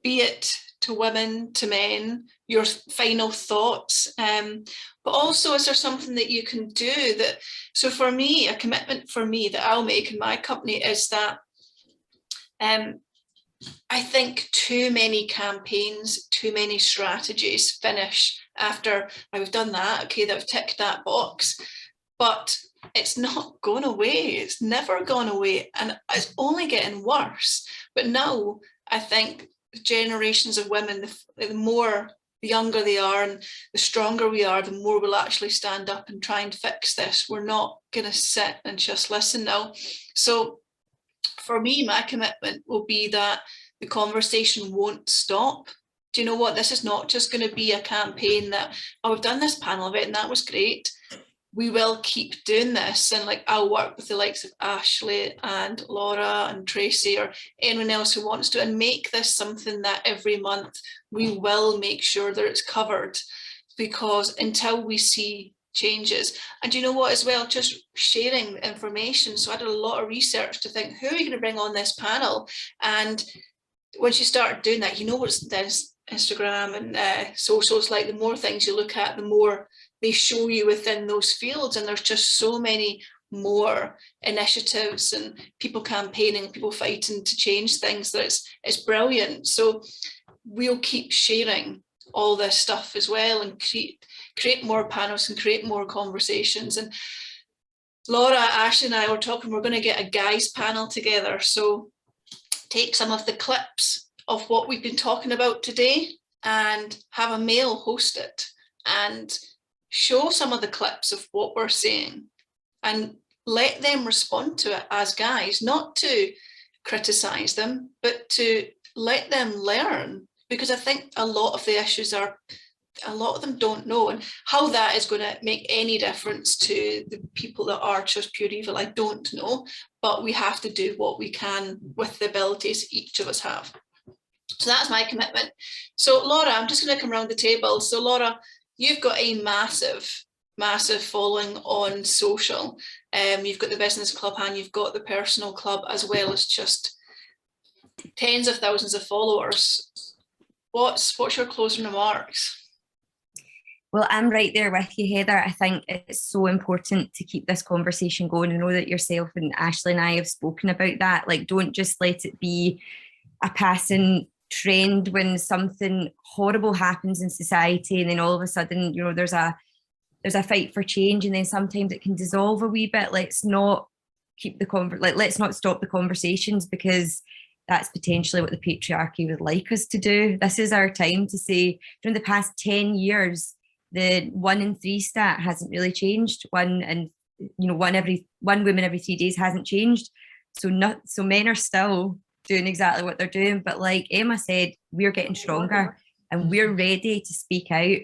be it to women, to men, your final thoughts, but also is there something that you can do that, so for me, a commitment for me that I'll make in my company is that I think too many campaigns, too many strategies finish after we've done that, okay, they've ticked that box, but it's not gone away. It's never gone away, and it's only getting worse. But now I think generations of women, the younger they are and the stronger we are, the more we'll actually stand up and try and fix this. We're not going to sit and just listen now. So for me, my commitment will be that the conversation won't stop. Do you know what? This is not just going to be a campaign that, we've done this panel event and that was great. We will keep doing this, and I'll work with the likes of Ashley and Laura and Tracy or anyone else who wants to, and make this something that every month we will make sure that it's covered, because until we see changes. And you know what as well, just sharing information. So I did a lot of research to think, who are you going to bring on this panel? And once you start doing that, what's this Instagram and socials like, the more things you look at, the more they show you within those fields, and there's just so many more initiatives and people campaigning, people fighting to change things, that it's brilliant. So we'll keep sharing all this stuff as well, and create more panels and create more conversations. And Laura, Ashley and I were talking, we're going to get a guys panel together, so take some of the clips of what we've been talking about today and have a male host it, and show some of the clips of what we're saying and let them respond to it as guys, not to criticize them, but to let them learn, because I think a lot of the issues a lot of them don't know, and how that is going to make any difference to the people that are just pure evil, I don't know, but we have to do what we can with the abilities each of us have. So that's my commitment. So Laura, I'm just going to come around the table. So Laura, you've got a massive following on social. You've got the business club and you've got the personal club, as well as just tens of thousands of followers. What's your closing remarks? Well, I'm right there with you, Heather. I think it's so important to keep this conversation going. I know that yourself and Ashley and I have spoken about that. Like, don't just let it be a passing trend when something horrible happens in society and then all of a sudden, you know, there's a fight for change, and then sometimes it can dissolve a wee bit. Let's not keep let's not stop the conversations, because that's potentially what the patriarchy would like us to do. This is our time to say, during the past 10 years, the 1 in 3 stat hasn't really changed. One woman every 3 days hasn't changed. So men are still doing exactly what they're doing. But like Emma said, we're getting stronger and we're ready to speak out.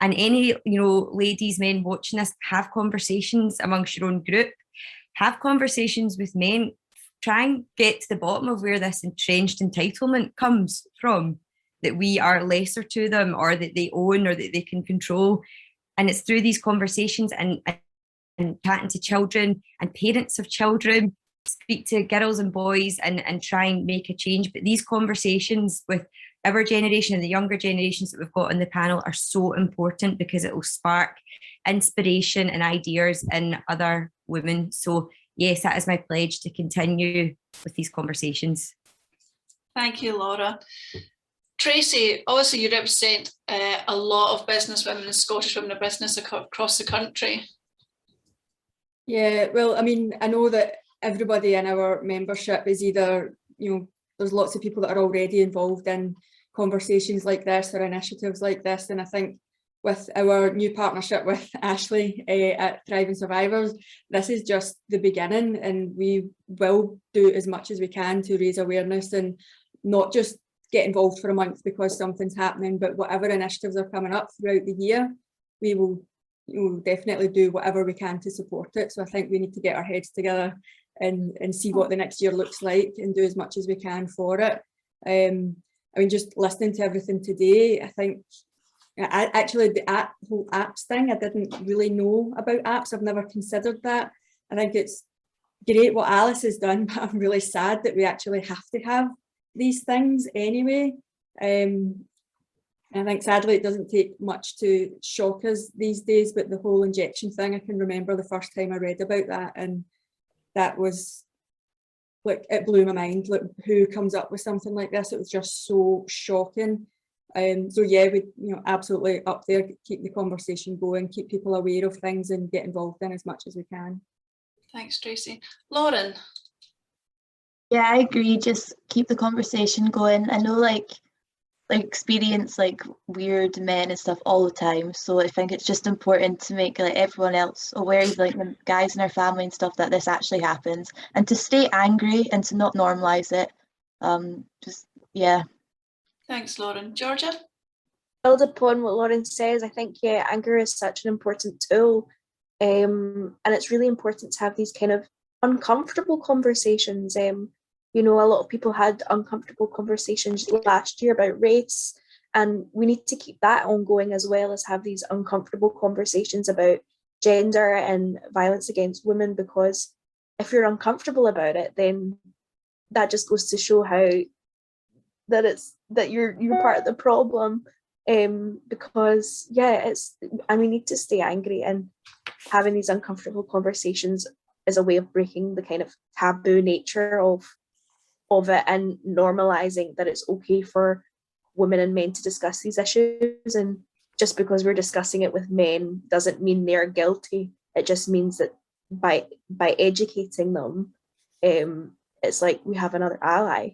And any, ladies, men watching this, have conversations amongst your own group, have conversations with men, try and get to the bottom of where this entrenched entitlement comes from, that we are lesser to them, or that they own, or that they can control. And it's through these conversations and chatting to children and parents of children, speak to girls and boys and try and make a change. But these conversations with our generation and the younger generations that we've got on the panel are so important, because it will spark inspiration and ideas in other women. So yes, that is my pledge, to continue with these conversations. Thank you, Laura. Tracy, obviously you represent a lot of business women and Scottish women of business across the country. Yeah, well, I mean, I know that everybody in our membership is either, there's lots of people that are already involved in conversations like this or initiatives like this. And I think with our new partnership with Ashley at Thriving Survivors, this is just the beginning, and we will do as much as we can to raise awareness and not just get involved for a month because something's happening, but whatever initiatives are coming up throughout the year, we will definitely do whatever we can to support it. So I think we need to get our heads together and see what the next year looks like and do as much as we can for it. I mean, just listening to everything today, I think actually the whole apps thing, I didn't really know about apps. I've never considered that. I think it's great what Alice has done, but I'm really sad that we actually have to have these things anyway. I think sadly it doesn't take much to shock us these days, but the whole injection thing, I can remember the first time I read about that, and that was like, it blew my mind, like who comes up with something like this. It was just so shocking. So yeah, we absolutely up there, keep the conversation going, keep people aware of things and get involved in as much as we can. Thanks, Tracy. Lauren? Yeah, I agree, just keep the conversation going. I know like experience like weird men and stuff all the time, so I think it's just important to make like everyone else aware, like the guys in our family and stuff, that this actually happens, and to stay angry and to not normalize it. Yeah. Thanks, Lauren. Georgia? Build upon what Lauren says, I think, yeah, anger is such an important tool, and it's really important to have these kind of uncomfortable conversations. A lot of people had uncomfortable conversations last year about race, and we need to keep that ongoing, as well as have these uncomfortable conversations about gender and violence against women, because if you're uncomfortable about it, then that just goes to show how that you're part of the problem. Because yeah, we need to stay angry, and having these uncomfortable conversations is a way of breaking the kind of taboo nature of it, and normalizing that it's okay for women and men to discuss these issues. And just because we're discussing it with men doesn't mean they're guilty. It just means that by educating them, it's like we have another ally.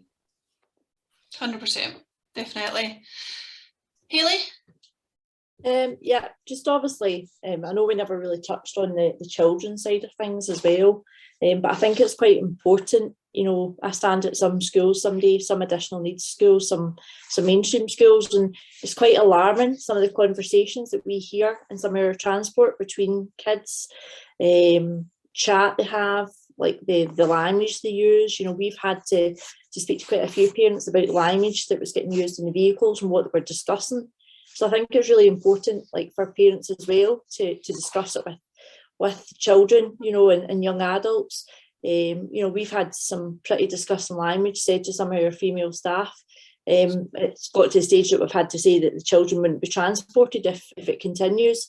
100%, definitely. Hayley? Yeah, just obviously, I know we never really touched on the children's side of things as well, but I think it's quite important. I stand at some schools some days, some additional needs schools, some mainstream schools, and it's quite alarming, some of the conversations that we hear in some of our transport between kids, chat they have, like the language they use. We've had to speak to quite a few parents about the language that was getting used in the vehicles and what they were discussing. So I think it's really important, like for parents as well, to discuss it with children, and young adults. We've had some pretty disgusting language said to some of our female staff It's got to the stage that we've had to say that the children wouldn't be transported if it continues.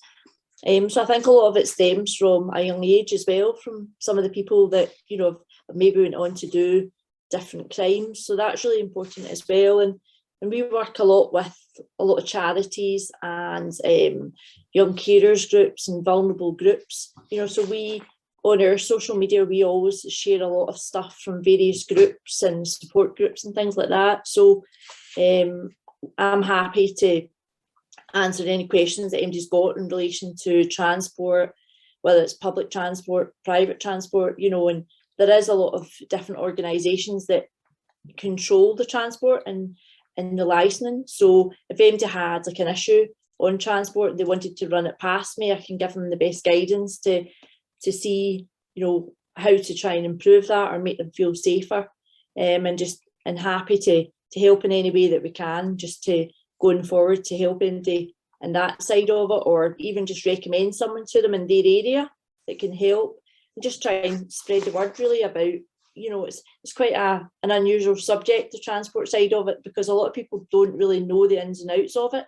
So I think a lot of it stems from a young age as well, from some of the people that, you know, maybe went on to do different crimes. So that's really important as well. And we work a lot with a lot of charities and young carers groups and vulnerable groups. You know, so we, on our social media, we always share a lot of stuff from various groups and support groups and things like that. So I'm happy to answer any questions that anybody's got in relation to transport, whether it's public transport, private transport, you know, and there is a lot of different organisations that control the transport and the licensing. So if anybody had like an issue on transport, they wanted to run it past me, I can give them the best guidance to see, you know, how to try and improve that or make them feel safer, and happy to help in any way that we can, just to going forward to help anybody in that side of it, or even just recommend someone to them in their area that can help, and just try and spread the word really about, you know, it's quite an unusual subject, the transport side of it, because a lot of people don't really know the ins and outs of it.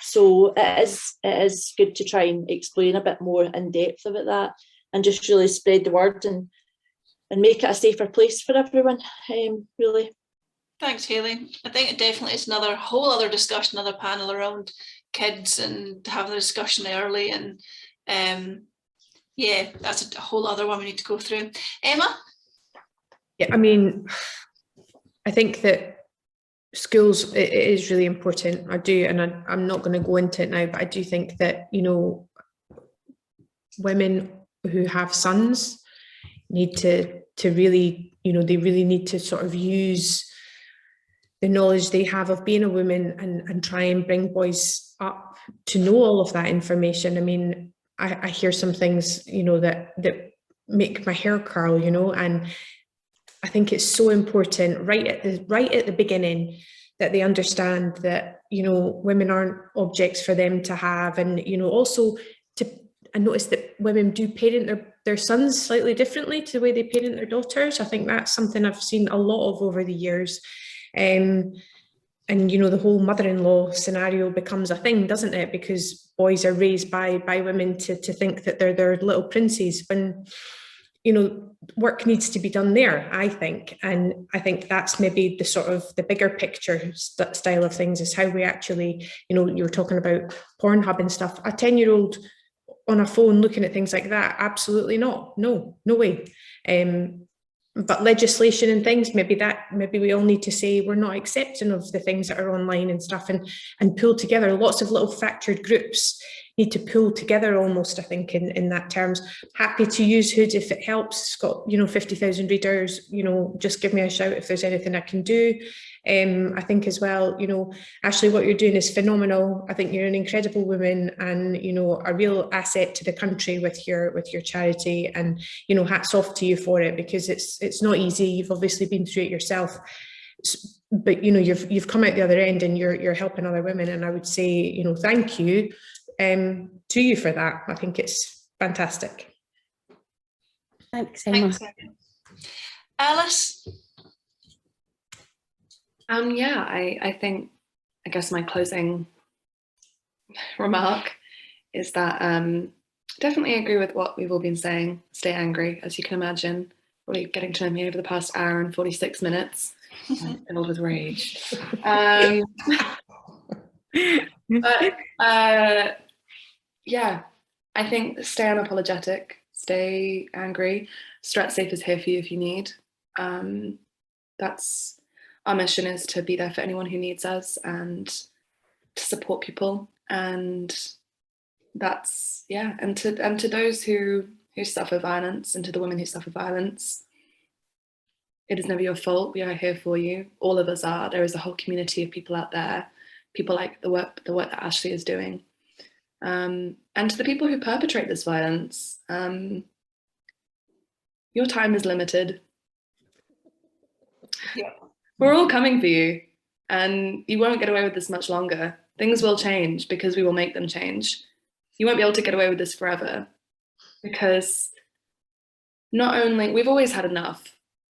So it is good to try and explain a bit more in depth about that, and just really spread the word and make it a safer place for everyone, really. Thanks, Hayley. I think it definitely is another whole other discussion, another panel around kids, and to have the discussion early, and yeah, that's a whole other one we need to go through. Emma? Yeah, I mean, I think that schools, it is really important. I do, and I'm not going to go into it now, but I do think that, you know, women who have sons need to really, you know, they really need to sort of use the knowledge they have of being a woman and try and bring boys up to know all of that information. I mean, I hear some things, you know, that make my hair curl, you know, and I think it's so important right at the beginning that they understand that, you know, women aren't objects for them to have, and, you know, also I notice that women do parent their sons slightly differently to the way they parent their daughters. I think that's something I've seen a lot of over the years. And, you know, the whole mother-in-law scenario becomes a thing, doesn't it? Because boys are raised by women to think that they're their little princes, when, you know, work needs to be done there, I think. And I think that's maybe the sort of the bigger picture style of things, is how we actually, you know, you were talking about Pornhub and stuff. A 10-year-old on a phone looking at things like that, absolutely not. No way. But legislation and things, maybe we all need to say we're not accepting of the things that are online and stuff, and pull together. Lots of little fractured groups need to pull together almost, I think, in that terms. Happy to use Hood if it helps. It's got, you know, 50,000 readers, you know, just give me a shout if there's anything I can do. I think as well, you know, Ashley, what you're doing is phenomenal. I think you're an incredible woman, and, you know, a real asset to the country with your charity, and, you know, hats off to you for it, because it's not easy. You've obviously been through it yourself, but, you know, you've come out the other end, and you're helping other women, and I would say, you know, thank you to you for that. I think it's fantastic. Thanks, Emma. Alice? Yeah, I guess my closing remark is that definitely agree with what we've all been saying. Stay angry, as you can imagine. Really getting to know me over the past hour and 46 minutes. Filled with rage. But yeah, I think stay unapologetic, stay angry. Strutsafe is here for you if you need. That's our mission, is to be there for anyone who needs us and to support people. And that's, yeah, and to those who suffer violence, and to the women who suffer violence, it is never your fault. We are here for you. All of us are. There is a whole community of people out there, people like the work that Ashley is doing. And to the people who perpetrate this violence, your time is limited. Yeah. We're all coming for you, and you won't get away with this much longer. Things will change because we will make them change. You won't be able to get away with this forever, because not only we've always had enough,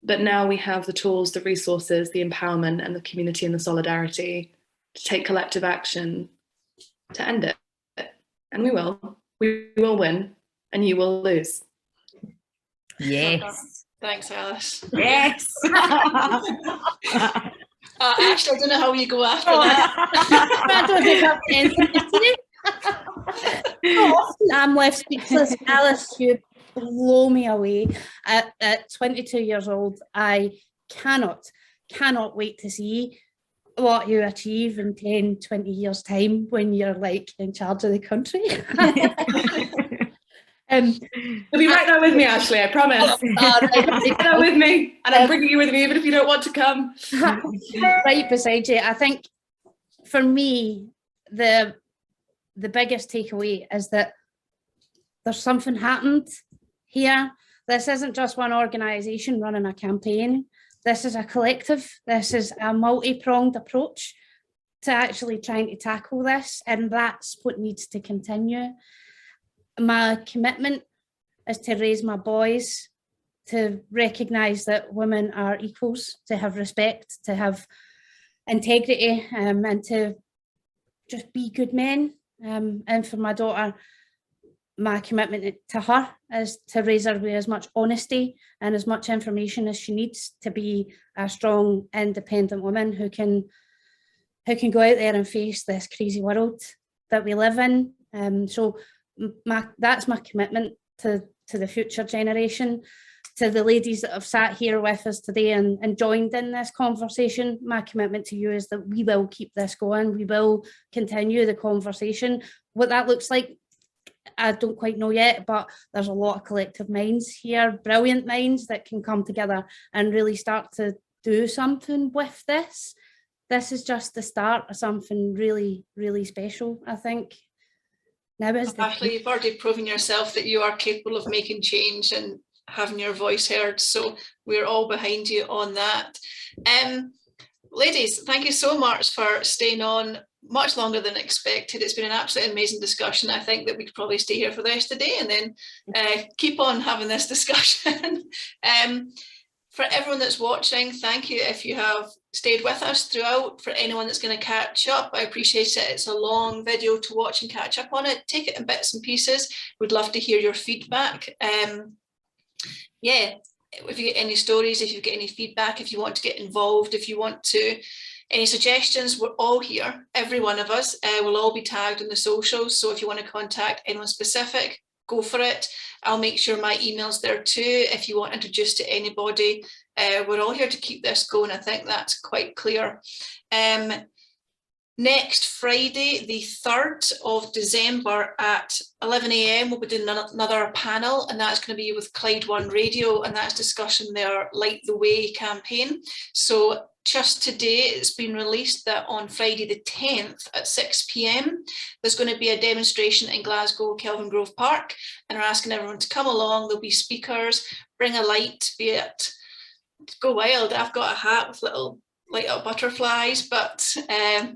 But now we have the tools, the resources, the empowerment and the community and the solidarity to take collective action to end it. And we will win and you will lose. Yes. Thanks, Alice. Yes. Ashley, I don't know how you go after that. I don't think I've anything to say. I'm left speechless. Alice, you blow me away. At 22 years old, I cannot wait to see what you achieve in 10, 20 years' time when you're like in charge of the country. You'll be right there with me, Ashley, I promise. Right there with me, and I'm bringing you with me even if you don't want to come. Right beside you. I think for me, the biggest takeaway is that there's something happened here. This isn't just one organisation running a campaign. This is a collective. This is a multi-pronged approach to actually trying to tackle this, and that's what needs to continue. My commitment is to raise my boys to recognise that women are equals, to have respect, to have integrity, and to just be good men. And for my daughter, my commitment to her is to raise her with as much honesty and as much information as she needs to be a strong, independent woman who can go out there and face this crazy world that we live in. So that's my commitment to the future generation. To the ladies that have sat here with us today and joined in this conversation, my commitment to you is that we will keep this going. We will continue the conversation. What that looks like, I don't quite know yet, but there's a lot of collective minds here, brilliant minds that can come together and really start to do something with this. This is just the start of something really, really special, I think. Now is Ashley, you've already proven yourself that you are capable of making change and having your voice heard, so we're all behind you on that. Ladies, thank you so much for staying on much longer than expected. It's been an absolutely amazing discussion. I think that we could probably stay here for the rest of the day and then keep on having this discussion. For everyone that's watching, thank you if you have stayed with us throughout. For anyone that's going to catch up, I appreciate it. It's a long video to watch and catch up on it. Take it in bits and pieces. We'd love to hear your feedback. Yeah, if you get any stories, if you get any feedback, if you want to get involved, if you want to, any suggestions, we're all here. Every one of us will all be tagged on the socials. So if you want to contact anyone specific, go for it. I'll make sure my email's there too. If you want introduced to anybody, we're all here to keep this going. I think that's quite clear. Next Friday, the 3rd of December at 11 AM, we'll be doing another panel, and that's going to be with Clyde One Radio, and that's discussing their Light the Way campaign. So just today, it's been released that on Friday the 10th at 6 PM, there's going to be a demonstration in Glasgow, Kelvin Grove Park, and we're asking everyone to come along. There'll be speakers, bring a light, be it, go wild. I've got a hat with little light up butterflies, but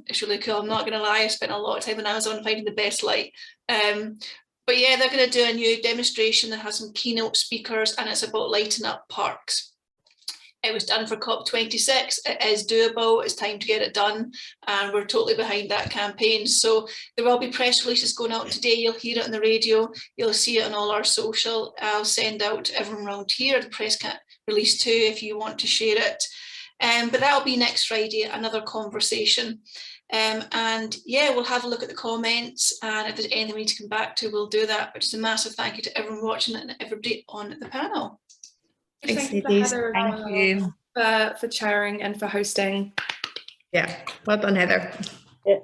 it's really cool. I'm not going to lie, I spent a lot of time on Amazon finding the best light. But yeah, they're going to do a new demonstration that has some keynote speakers, and it's about lighting up parks. It was done for COP26. It is doable. It's time to get it done, and we're totally behind that campaign. So there will be press releases going out today. You'll hear it on the radio. You'll see it on all our social. I'll send out to everyone around here the press release too if you want to share it. But that'll be next Friday, another conversation. And yeah, we'll have a look at the comments, and if there's anything we need to come back to, we'll do that. But just a massive thank you to everyone watching and everybody on the panel. Thank you, Heather, thank you for chairing and for hosting. Yeah, well done, Heather. Yeah.